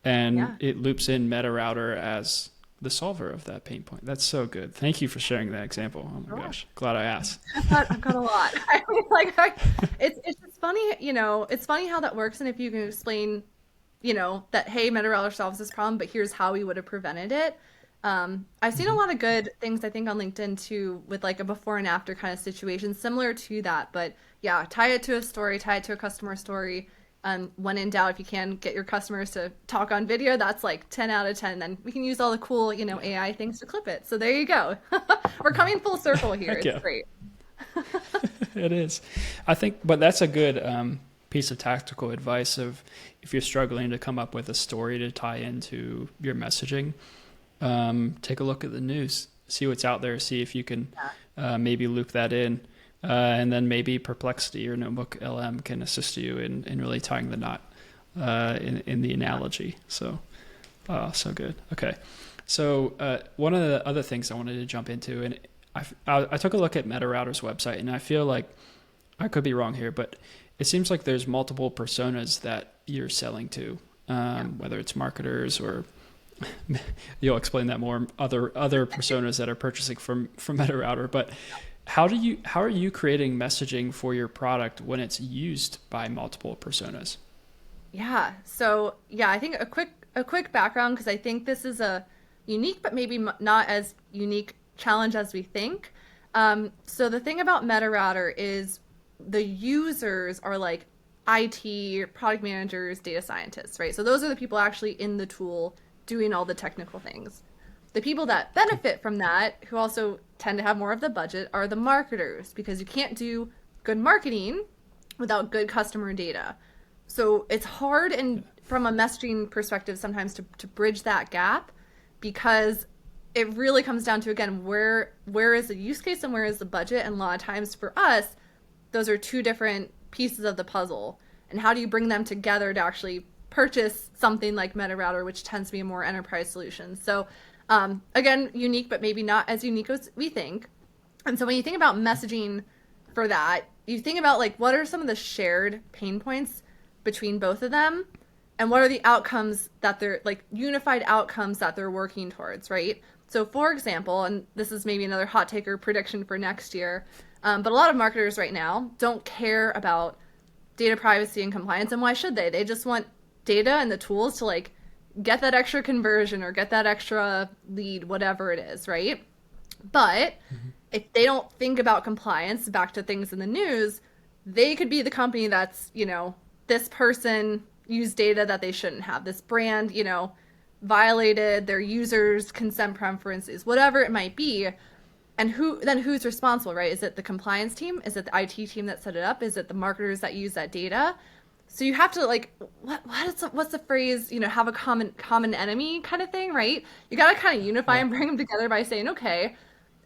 And
yeah.
it loops in MetaRouter as the solver of that pain point. That's so good. Thank you for sharing that example. Oh my
Sure.
gosh. Glad I asked.
I've got a lot. I mean, it's just funny, it's funny how that works, and if you can explain, that hey, MetaRouter solves this problem, but here's how we would have prevented it. I've seen a
Hmm.
lot of good things, I think, on LinkedIn too, with like a before and after kind of situation, similar to that. But yeah, tie it to a story, tie it to a customer story. When in doubt, if you can get your customers to talk on video, that's like 10 out of 10. Then we can use all the cool, AI things to clip it. So there you go. We're coming full circle here.
Heck
It's
yeah.
great.
It is. I think, but that's a good piece of tactical advice of if you're struggling to come up with a story to tie into your messaging, take a look at the news, see what's out there, see if you can
Yeah.
maybe loop that in. And then maybe Perplexity or Notebook LM can assist you in really tying the knot in the analogy. So, so good. Okay. So one of the other things I wanted to jump into, and I took a look at MetaRouter's website, and I feel like I could be wrong here, but it seems like there's multiple personas that you're selling to,
Yeah.
whether it's marketers or you'll explain that more, other personas that are purchasing from MetaRouter. But how are you creating messaging for your product when it's used by multiple personas?
Yeah. So yeah, I think a quick background because I think this is a unique but maybe not as unique challenge as we think. So the thing about MetaRouter is the users are like IT, product managers, data scientists, right? So those are the people actually in the tool doing all the technical things. The people that benefit from that, who also tend to have more of the budget, are the marketers because you can't do good marketing without good customer data. So it's hard and from a messaging perspective sometimes to bridge that gap, because it really comes down to, again, where is the use case and where is the budget? And a lot of times for us, those are two different pieces of the puzzle. And how do you bring them together to actually purchase something like MetaRouter, which tends to be a more enterprise solution? So again, unique, but maybe not as unique as we think. And so when you think about messaging for that, you think about like, what are some of the shared pain points between both of them? And what are the outcomes that they're like, unified outcomes that they're working towards, right? So for example, and this is maybe another hot take or prediction for next year, but a lot of marketers right now don't care about data privacy and compliance. And why should they? They just want data and the tools to like get that extra conversion or get that extra lead, whatever it is, right? But if they don't think about compliance, back to things in the news, they could be the company that's, this person used data that they shouldn't have. This brand, violated their users' consent preferences, whatever it might be. And who's responsible, right? Is it the compliance team? Is it the IT team that set it up? Is it the marketers that use that data? So you have to like, what's the phrase, have a common enemy kind of thing, right? You got to kind of unify and bring them together by saying, okay,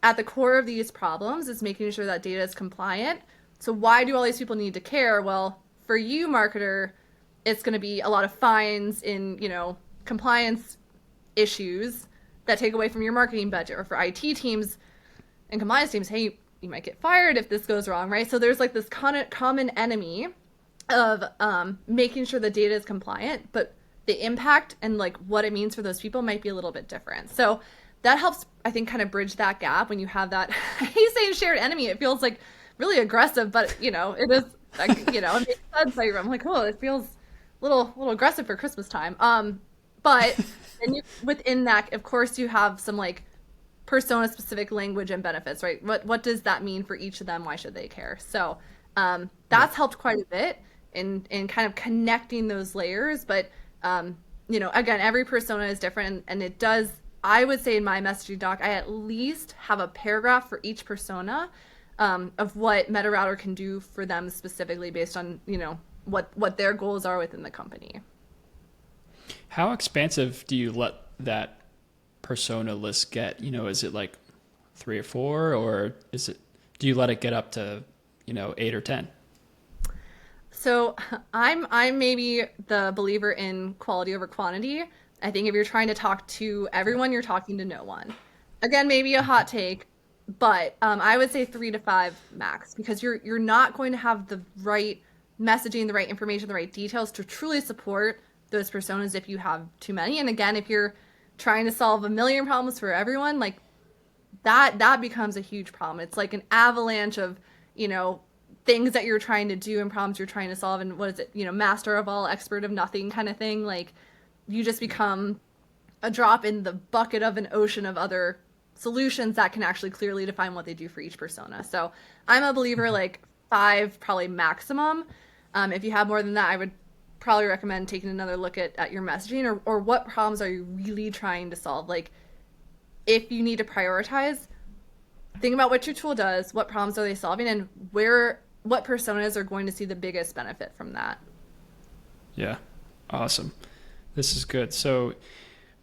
at the core of these problems is making sure that data is compliant. So why do all these people need to care? Well, for you, marketer, it's going to be a lot of fines in, compliance issues that take away from your marketing budget. Or for IT teams and compliance teams, hey, you might get fired if this goes wrong, right? So there's like this common enemy of making sure the data is compliant, but the impact and like what it means for those people might be a little bit different. So that helps, I think, kind of bridge that gap when you have that. I hate saying shared enemy. It feels like really aggressive, but it is, like, it makes sense. I'm like, oh, it feels a little aggressive for Christmas time. But then within that, of course, you have some like persona specific language and benefits, right? What does that mean for each of them? Why should they care? So that's helped quite a bit in kind of connecting those layers. But again, every persona is different, and it does. I would say in my messaging doc, I at least have a paragraph for each persona of what MetaRouter can do for them specifically based on what their goals are within the company.
How expansive do you let that persona list get? Is it like 3 or 4, or do you let it get up to 8 or 10?
So I'm maybe the believer in quality over quantity. I think if you're trying to talk to everyone, you're talking to no one. Again, maybe a hot take, but I would say 3 to 5 max, because you're not going to have the right messaging, the right information, the right details to truly support those personas if you have too many. And again, if you're trying to solve a million problems for everyone, like that becomes a huge problem. It's like an avalanche of, things that you're trying to do and problems you're trying to solve. And what is it, master of all, expert of nothing kind of thing. Like you just become a drop in the bucket of an ocean of other solutions that can actually clearly define what they do for each persona. So I'm a believer like 5, probably maximum. If you have more than that, I would probably recommend taking another look at your messaging or what problems are you really trying to solve. Like if you need to prioritize, think about what your tool does, what problems are they solving, and what personas are going to see the biggest benefit from that.
Yeah, awesome. This is good. So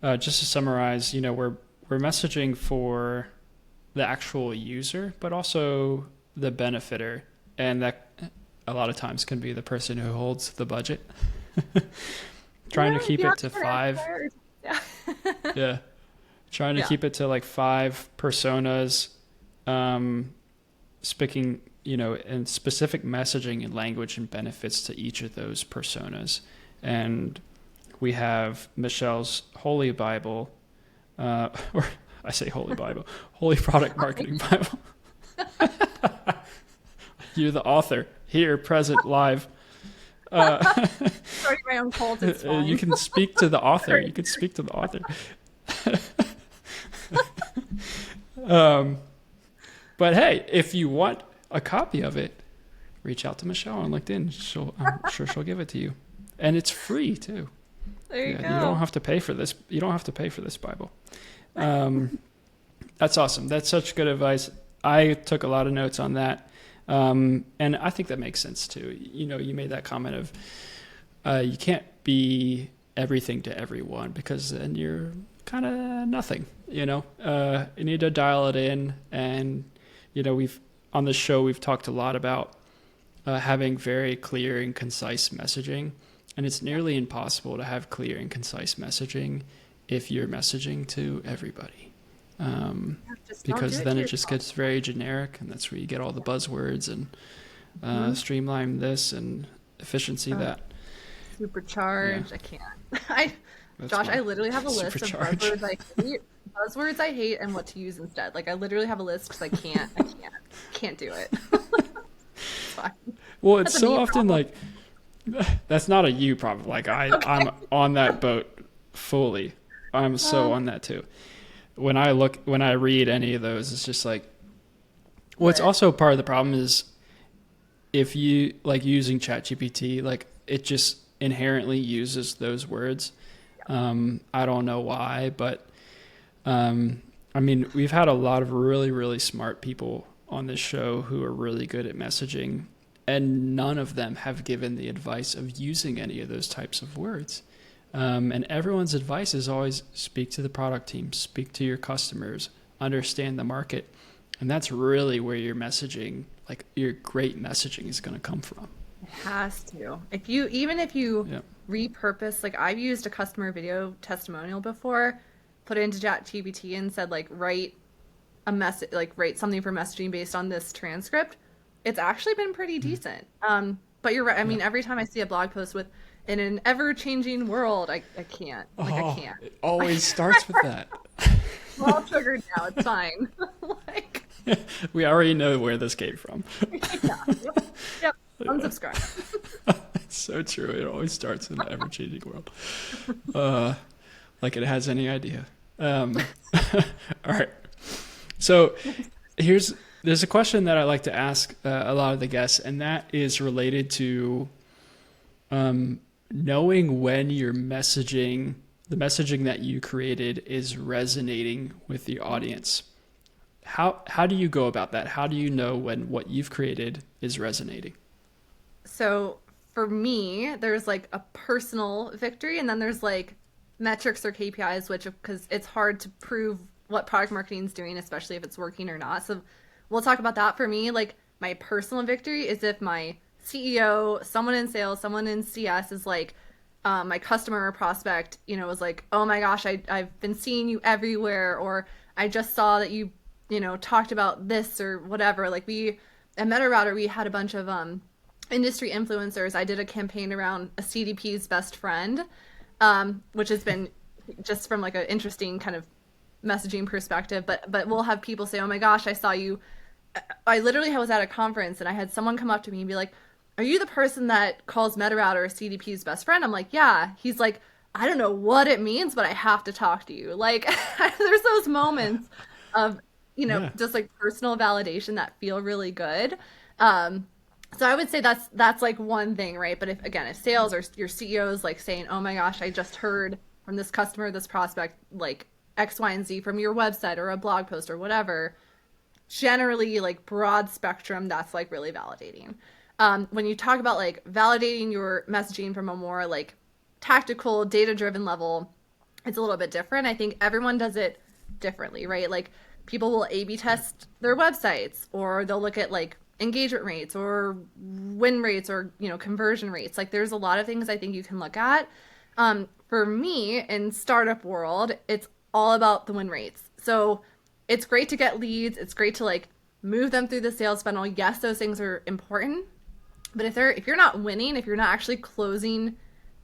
just to summarize, we're messaging for the actual user, but also the benefitter. And that a lot of times can be the person who holds the budget. Trying to keep it to 5. Yeah. Trying to keep it to like 5 personas, speaking, and specific messaging and language and benefits to each of those personas. And we have Michelle's Holy Bible, or I say Holy Bible, Holy Product Marketing Bible. You're the author, here, present, live.
Starting my own cult, it's fine.
You can speak to the author. You can speak to the author. But hey, if you want a copy of it, reach out to Michelle on LinkedIn. I'm sure she'll give it to you, and it's free too.
There you go.
You don't have to pay for this. You don't have to pay for this Bible. That's awesome. That's such good advice. I took a lot of notes on that. And I think that makes sense too. You made that comment of you can't be everything to everyone because then you're kind of nothing, you know. You need to dial it in, and we've on the show we've talked a lot about having very clear and concise messaging, and it's nearly impossible to have clear and concise messaging if you're messaging to everybody.
Just don't do
Because
it
then
to
it just
yourself.
gets very generic, and that's where you get all the buzzwords and streamline this and efficiency
Uh,
that. Yeah,
Supercharged. I can't. I,
that's
Josh, I
my
literally have a list of
supercharge.
buzzwords I hate, and what to use instead. Like I literally have a list because can't do it. It's fine.
Well, it's
That's a
so
me
often
problem.
like that's not a you problem. Like
Okay.
I'm on that boat fully. I'm so
Uh,
on that too. When I read any of those, it's just like, well, it's
but
also part of the problem is if you like using ChatGPT, like it just inherently uses those words. I don't know why, but I mean, we've had a lot of really, really smart people on this show who are really good at messaging, and none of them have given the advice of using any of those types of words. And everyone's advice is always speak to the product team, speak to your customers, understand the market. And that's really where your messaging, like your great messaging, is going to come from.
it has to. If you
Yeah.
repurpose, like I've used a customer video testimonial before, put it into ChatGPT and said like write something for messaging based on this transcript. It's actually been pretty
Mhm.
decent. But you're right. I
Yeah.
mean, every time I see a blog post with in an ever-changing world, I can't. Like I
Oh,
can't.
it always starts with that.
We're all triggered now. It's fine. Like,
We already know where this came from.
yeah. Yep. Yep. Unsubscribe.
It's so true. It always starts in the ever changing world. Uh, like it has any idea. Um, all right. So there's a question that I like to ask a lot of the guests, and that is related to knowing when the messaging that you created is resonating with the audience. How do you go about that? How do you know when what you've created is resonating?
So for me, there's like a personal victory, and then there's like metrics or KPIs, which because it's hard to prove what product marketing is doing, especially if it's working or not. So we'll talk about that. For me, like my personal victory is if my CEO, someone in sales, someone in CS is like, my customer or prospect, was like, oh my gosh, I've been seeing you everywhere, or I just saw that you talked about this or whatever. Like at MetaRouter, we had a bunch of industry influencers. I did a campaign around a CDP's best friend, which has been just from like an interesting kind of messaging perspective. But we'll have people say, "Oh my gosh, I saw you." I literally was at a conference and I had someone come up to me and be like, "Are you the person that calls MetaRouter CDP's best friend?" I'm like, "Yeah." He's like, "I don't know what it means, but I have to talk to you." Like, there's those moments of
Yeah.
just like personal validation that feel really good. Um, so I would say that's like one thing, right? But if sales or your CEO is like saying, "Oh my gosh, I just heard from this customer, this prospect, like X, Y, and Z from your website or a blog post or whatever," generally like broad spectrum, that's like really validating. When you talk about like validating your messaging from a more like tactical, data driven level, it's a little bit different. I think everyone does it differently, right? Like people will A B test their websites, or they'll look at like engagement rates or win rates or conversion rates. Like there's a lot of things I think you can look at. For me in startup world, it's all about the win rates. So it's great to get leads. It's great to like move them through the sales funnel. Yes, those things are important, but if you're not winning, if you're not actually closing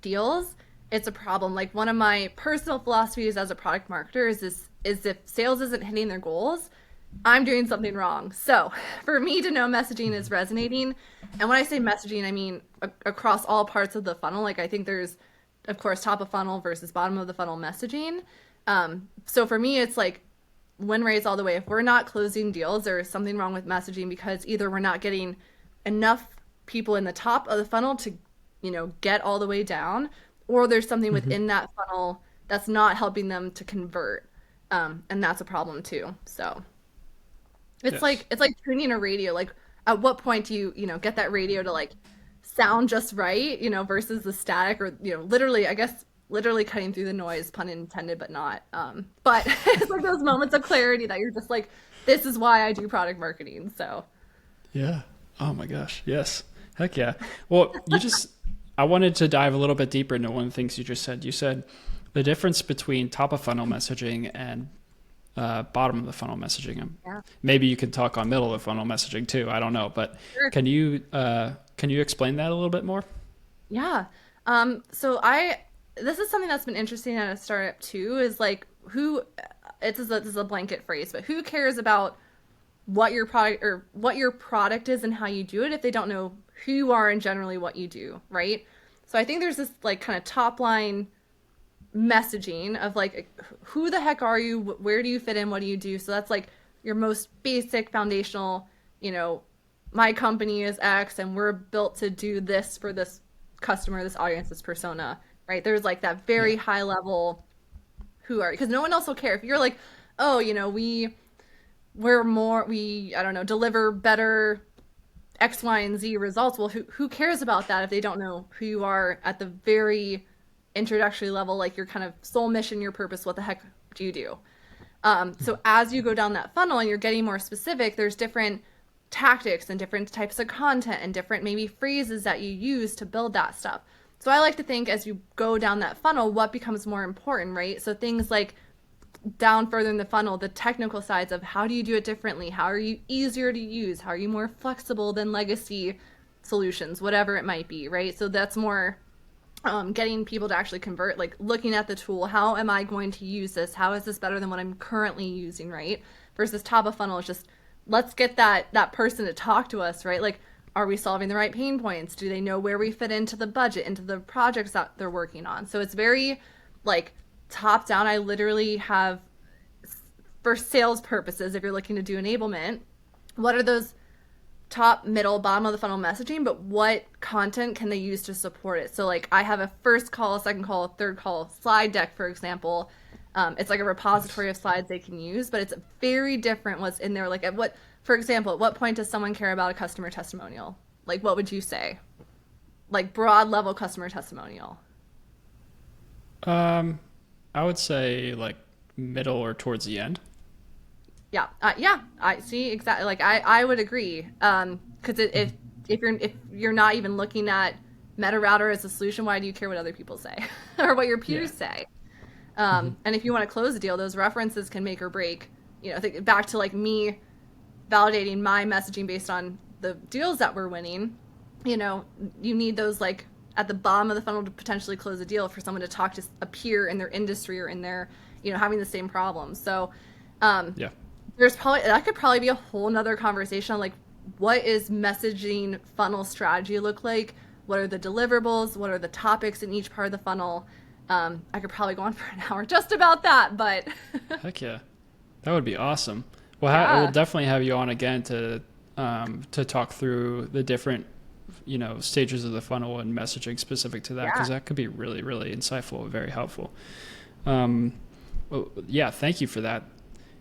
deals, it's a problem. Like one of my personal philosophies as a product marketer is if sales isn't hitting their goals, I'm doing something wrong. So for me to know messaging is resonating, and when I say messaging, I mean across all parts of the funnel. Like I think there's, of course, top of funnel versus bottom of the funnel messaging. So for me, it's like win rates all the way. If we're not closing deals, there is something wrong with messaging because either we're not getting enough people in the top of the funnel to, get all the way down, or there's something
Hmm.
within that funnel that's not helping them to convert. And that's a problem too. So it's
Yes.
like tuning a radio. Like at what point do you get that radio to like sound just right, versus the static or, literally, I guess, literally cutting through the noise, pun intended, but not. But it's like those moments of clarity that you're just like, this is why I do product marketing. So,
Yeah. Oh my gosh. Yes. Heck yeah. Well, I wanted to dive a little bit deeper into one of the things you just said. You said the difference between top of funnel messaging and bottom of the funnel messaging.
yeah,
Maybe you can talk on middle of the funnel messaging too. I don't know, but
sure.
can you explain that a little bit more?
Yeah. So this is something that's been interesting at a startup too, is like this is a blanket phrase, but who cares about what your product is and how you do it if they don't know who you are and generally what you do, right? So I think there's this like kind of top line messaging of like who the heck are you, where do you fit in, what do you do? So that's like your most basic foundational, you know, my company is X and we're built to do this for this customer, this audience, this persona, right? There's like that
Yeah.
very high level who are, because no one else will care if you're like, oh, we I don't know, deliver better X, Y, and Z results. Well, who cares about that if they don't know who you are at the very introductory level, like your kind of soul mission, your purpose, what the heck do you do? So as you go down that funnel and you're getting more specific, there's different tactics and different types of content and different maybe phrases that you use to build that stuff. So I like to think as you go down that funnel, what becomes more important, right? So things like down further in the funnel, the technical sides of how do you do it differently? How are you easier to use? How are you more flexible than legacy solutions, whatever it might be, right? So that's more getting people to actually convert, like looking at the tool. How am I going to use this? How is this better than what I'm currently using, right? Versus top of funnel is just let's get that person to talk to us, right? Like, are we solving the right pain points? Do they know where we fit into the budget, into the projects that they're working on? So it's very like top down. I literally have, for sales purposes, if you're looking to do enablement, what are those top, middle, bottom of the funnel messaging, but what content can they use to support it? So like I have a first call, second call, third call slide deck, for example. It's like a repository of slides they can use, but it's very different what's in there. Like for example, at what point does someone care about a customer testimonial? Like what would you say? Like broad level customer testimonial.
Um, I would say like middle or towards the end.
Yeah, yeah, I see exactly. Like I would agree. Because if you're not even looking at MetaRouter as a solution, why do you care what other people say or what your
Yeah.
peers say?
Hmm.
And if you want to close a deal, those references can make or break. Think back to like me validating my messaging based on the deals that we're winning. You know, you need those like at the bottom of the funnel to potentially close a deal for someone to talk to a peer in their industry or in their, having the same problem. So, um,
Yeah.
that could probably be a whole nother conversation on like what is messaging funnel strategy look like? What are the deliverables? What are the topics in each part of the funnel? I could probably go on for an hour just about that, but
Heck yeah. That would be awesome. We'll
yeah,
definitely have you on again to talk through the different, stages of the funnel and messaging specific to that, because
yeah,
that could be really, really insightful and very helpful. Um, well, yeah, thank you for that.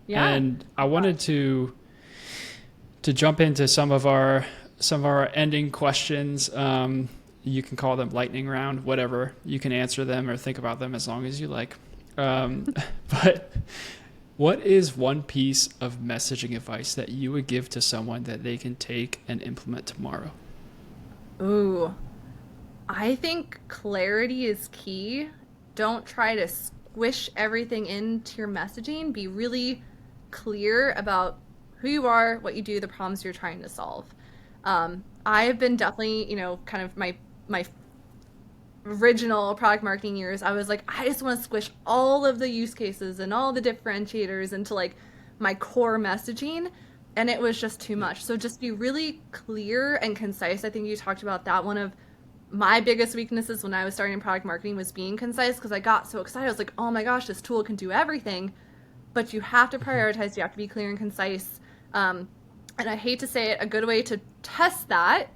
yeah.
And I wanted to jump into some of our ending questions. You can call them lightning round, whatever. You can answer them or think about them as long as you like. Um, but what is one piece of messaging advice that you would give to someone that they can take and implement tomorrow?
Ooh, I think clarity is key. Don't try to squish everything into your messaging. Be really clear about who you are, what you do, the problems you're trying to solve. I have been definitely, kind of my original product marketing years. I was like, I just want to squish all of the use cases and all the differentiators into like my core messaging, and it was just too
Yeah.
much. So just be really clear and concise. I think you talked about that. One of my biggest weaknesses when I was starting in product marketing was being concise because I got so excited. I was like, oh my gosh, this tool can do everything. But you have to
Mhm.
prioritize, you have to be clear and concise. And I hate to say it, a good way to test that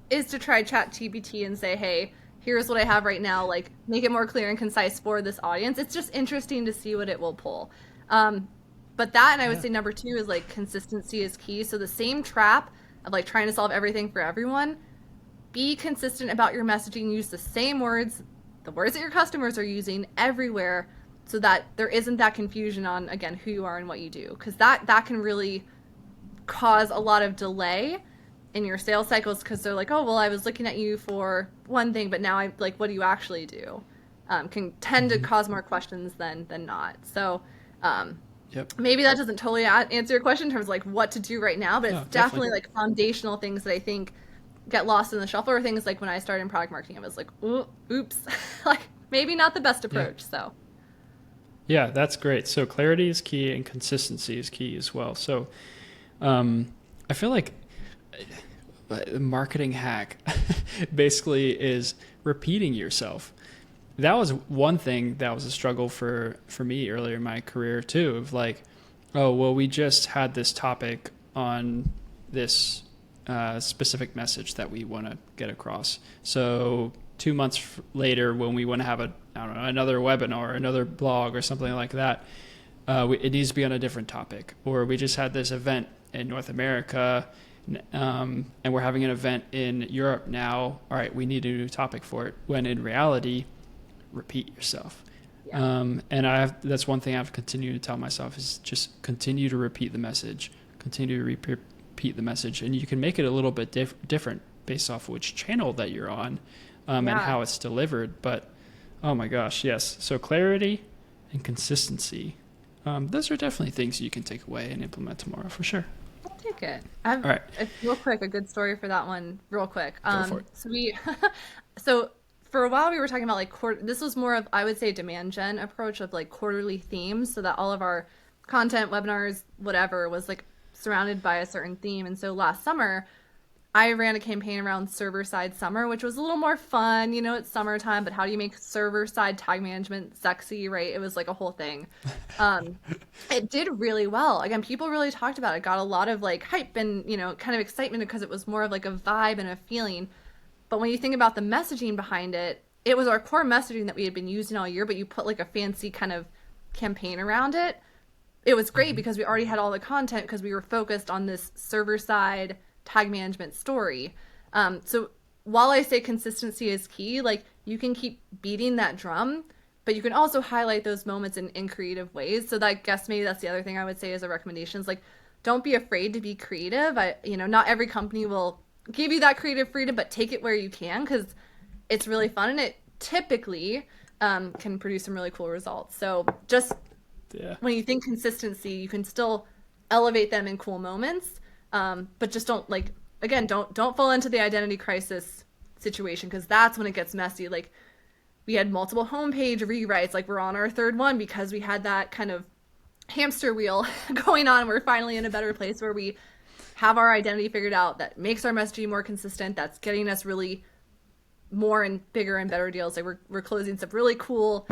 is to try ChatGPT and say, hey, here's what I have right now. Like, make it more clear and concise for this audience. It's just interesting to see what it will pull. Um, but that, and I would
Yeah.
say number two is like consistency is key. So the same trap of like trying to solve everything for everyone, be consistent about your messaging, use the same words, the words that your customers are using everywhere, so that there isn't that confusion on, again, who you are and what you do, because that can really cause a lot of delay in your sales cycles, because they're like, oh, well, I was looking at you for one thing, but now I like, what do you actually do? Can tend to cause more questions than not. So
Yep.
maybe that doesn't totally answer your question in terms of like what to do right now, but
No,
it's
definitely.
definitely like foundational things that I think get lost in the shuffle, or things like when I started in product marketing, I was like, oops, like maybe not the best
Yeah.
approach. So
Yeah, that's great. So clarity is key and consistency is key as well. So um, I feel like a marketing hack basically is repeating yourself. That was one thing that was a struggle for me earlier in my career too, of like, oh, well, we just had this topic on this specific message that we want to get across. So 2 months later, when we want to have I don't know, another webinar, another blog or something like that, it needs to be on a different topic. Or we just had this event in North America, and we're having an event in Europe now. All right, we need a new topic for it. When in reality, repeat yourself.
yeah,
And that's one thing I've continued to tell myself is just continue to repeat the message, continue to repeat the message. And you can make it a little bit different based off which channel that you're on, and
yeah,
how it's delivered. But oh my gosh, yes. So clarity and consistency. Those are definitely things you can take away and implement tomorrow for sure.
I'll take it. I have
All right,
real quick a good story for that one, real quick.
go for it.
So we, so for a while we were talking about like this was more of, I would say, demand gen approach of like quarterly themes, so that all of our content, webinars, whatever, was like surrounded by a certain theme. And so last summer I ran a campaign around server side summer, which was a little more fun. You know, it's summertime, but how do you make server side tag management sexy, right? It was like a whole thing. Um, it did really well. Again, people really talked about it, got a lot of like hype and, kind of excitement, because it was more of like a vibe and a feeling. But when you think about the messaging behind it, it was our core messaging that we had been using all year, but you put like a fancy kind of campaign around it. It was great
Mm-hmm.
because we already had all the content, because we were focused on this server side tag management story. So while I say consistency is key, like you can keep beating that drum, but you can also highlight those moments in creative ways. So that, I guess maybe that's the other thing I would say as a recommendation is like, don't be afraid to be creative. Not every company will give you that creative freedom, but take it where you can, because it's really fun and it typically can produce some really cool results. So just
Yeah.
when you think consistency, you can still elevate them in cool moments, but just don't, like, again, don't fall into the identity crisis situation, because that's when it gets messy. Like, we had multiple homepage rewrites, like we're on our third one, because we had that kind of hamster wheel going on. We're finally in a better place where we have our identity figured out, that makes our messaging more consistent, that's getting us really more and bigger and better deals. Like we're closing some really cool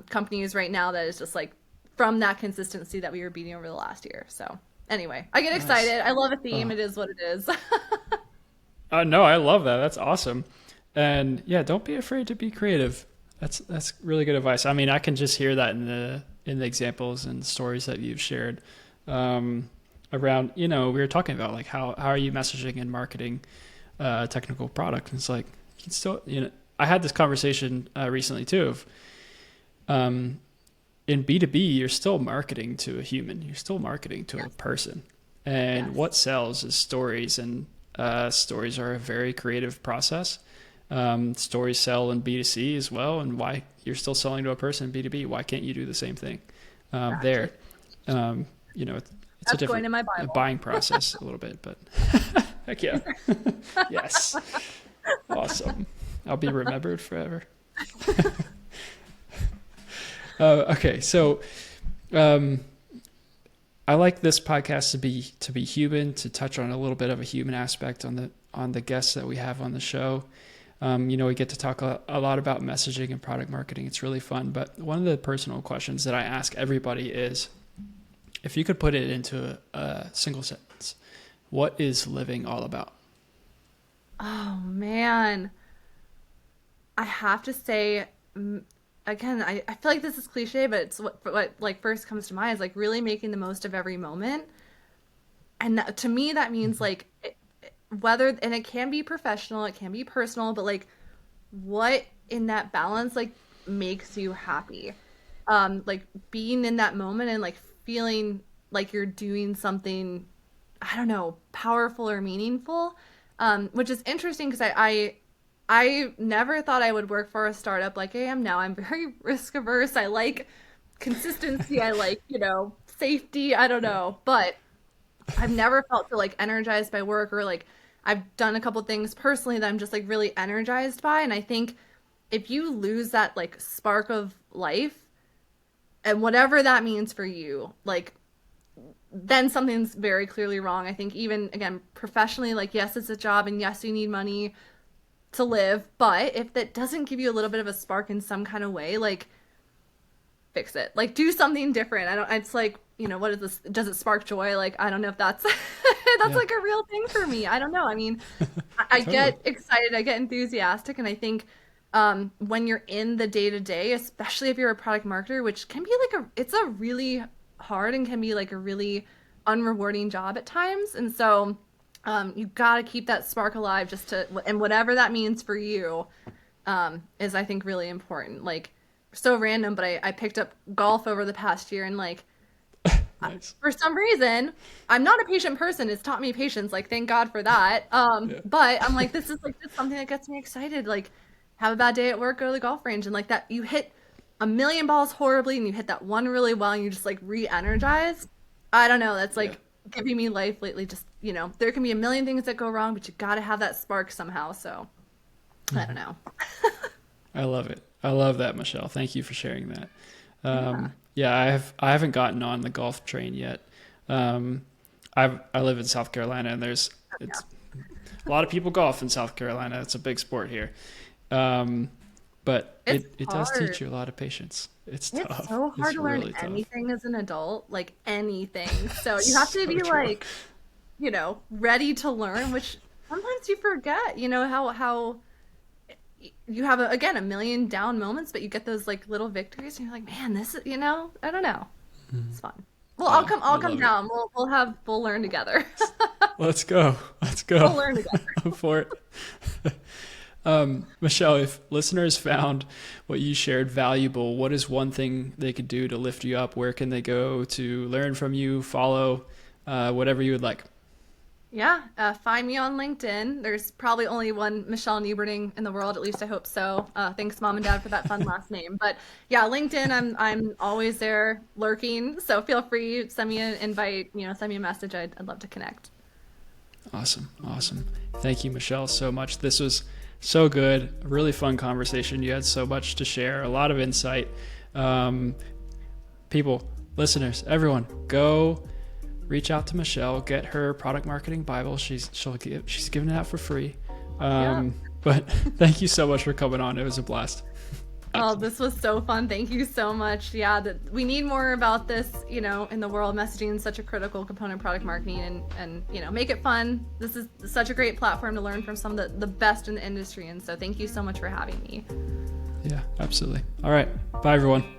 companies right now, that is just like from that consistency that we were beating over the last year. So anyway, I get
Nice.
excited. I love a theme.
Oh,
It is what it is.
no, I love that. That's awesome. And yeah, don't be afraid to be creative. That's really good advice. I mean, I can just hear that in the examples and stories that you've shared. Around, we were talking about like how are you messaging and marketing a technical product? And it's like you can still, I had this conversation recently too of in B2B, you're still marketing to a human. You're still marketing to a person. And
Yes.
what sells is stories, and stories are a very creative process. Stories sell in B2C as well, and why you're still selling to a person in B2B? Why can't you do the same thing
Exactly.
there? Um, it's a
That's going
different
in my Bible.
buying process a little bit, but heck yeah, yes, awesome. I'll be remembered forever. Okay, so um, I like this podcast to be human, to touch on a little bit of a human aspect on the guests that we have on the show. We get to talk a lot about messaging and product marketing. It's really fun. But one of the personal questions that I ask everybody is, if you could put it into a single sentence, what is living all about?
Oh man, I have to say, again, I feel like this is cliche, but it's what like first comes to mind is like really making the most of every moment. And to me, that means
Mhm.
like whether, and it can be professional, it can be personal, but like what in that balance like makes you happy. Like being in that moment and like feeling like you're doing something, I don't know, powerful or meaningful. Which is interesting because I never thought I would work for a startup like I am now. I'm very risk averse. I like consistency. I like, safety. I don't know. But I've never felt so like energized by work, or like I've done a couple things personally that I'm just like really energized by. And I think if you lose that like spark of life and whatever that means for you, like then something's very clearly wrong. I think even again professionally, like yes, it's a job and yes, you need money to live, but if that doesn't give you a little bit of a spark in some kind of way, like fix it. Like do something different. I don't it's like, what is this? Does it spark joy? Like I don't know if that's that's
Yeah.
like a real thing for me. I don't know. I mean, I
Totally.
get excited, I get enthusiastic, and I think when you're in the day to day, especially if you're a product marketer, which can be like it's a really hard and can be like a really unrewarding job at times. And so you got to keep that spark alive just to, and whatever that means for you, is I think really important. Like so random, but I picked up golf over the past year and like,
Nice.
for some reason, I'm not a patient person. It's taught me patience. Like, thank God for that.
Yeah.
But I'm like, this is like just something that gets me excited. Like, have a bad day at work, go to the golf range, and like that, you hit a million balls horribly, and you hit that one really well, and you just like re-energized. I don't know. That's
Yeah.
like giving me life lately. Just there can be a million things that go wrong, but you got to have that spark somehow. So I don't know.
I love it. I love that, Michelle. Thank you for sharing that.
Yeah.
Yeah, I haven't gotten on the golf train yet. Um, I live in South Carolina, and it's a lot of people golf in South Carolina. It's a big sport here. Um, but
It's
it does
hard.
teach you a lot of patience. It's
It's
tough.
so hard
It's
to learn
really tough.
anything as an adult, like anything. So you have to
So
be
true.
like, ready to learn, which sometimes you forget, how you have again a million down moments, but you get those like little victories and you're like, man, this is, I don't know. It's fun. Well, I'll
Yeah,
come
I
I'll come
love it.
down. We'll learn together.
Let's go. Let's
We'll
go.
learn together.
I'm for it. Michelle, if listeners found what you shared valuable, what is one thing they could do to lift you up? Where can they go to learn from you, follow, whatever you would like?
Yeah, find me on LinkedIn. There's probably only one Michele Nieberding in the world, at least I hope so. Thanks, mom and dad, for that fun last name. But yeah, LinkedIn, I'm always there lurking. So feel free, send me an invite, send me a message. I'd love to connect.
Awesome. Awesome. Thank you, Michelle, so much. This was so good. A really fun conversation. You had so much to share, a lot of insight. Um, People, listeners, everyone, go reach out to Michelle, get her product marketing Bible. She's giving it out for free.
Yeah.
But thank you so much for coming on. It was a blast.
Oh, this was so fun. Thank you so much. Yeah, we need more about this, in the world. Messaging is such a critical component of product marketing, and make it fun. This is such a great platform to learn from some of the best in the industry. And so thank you so much for having me.
Yeah, absolutely. All right. Bye, everyone.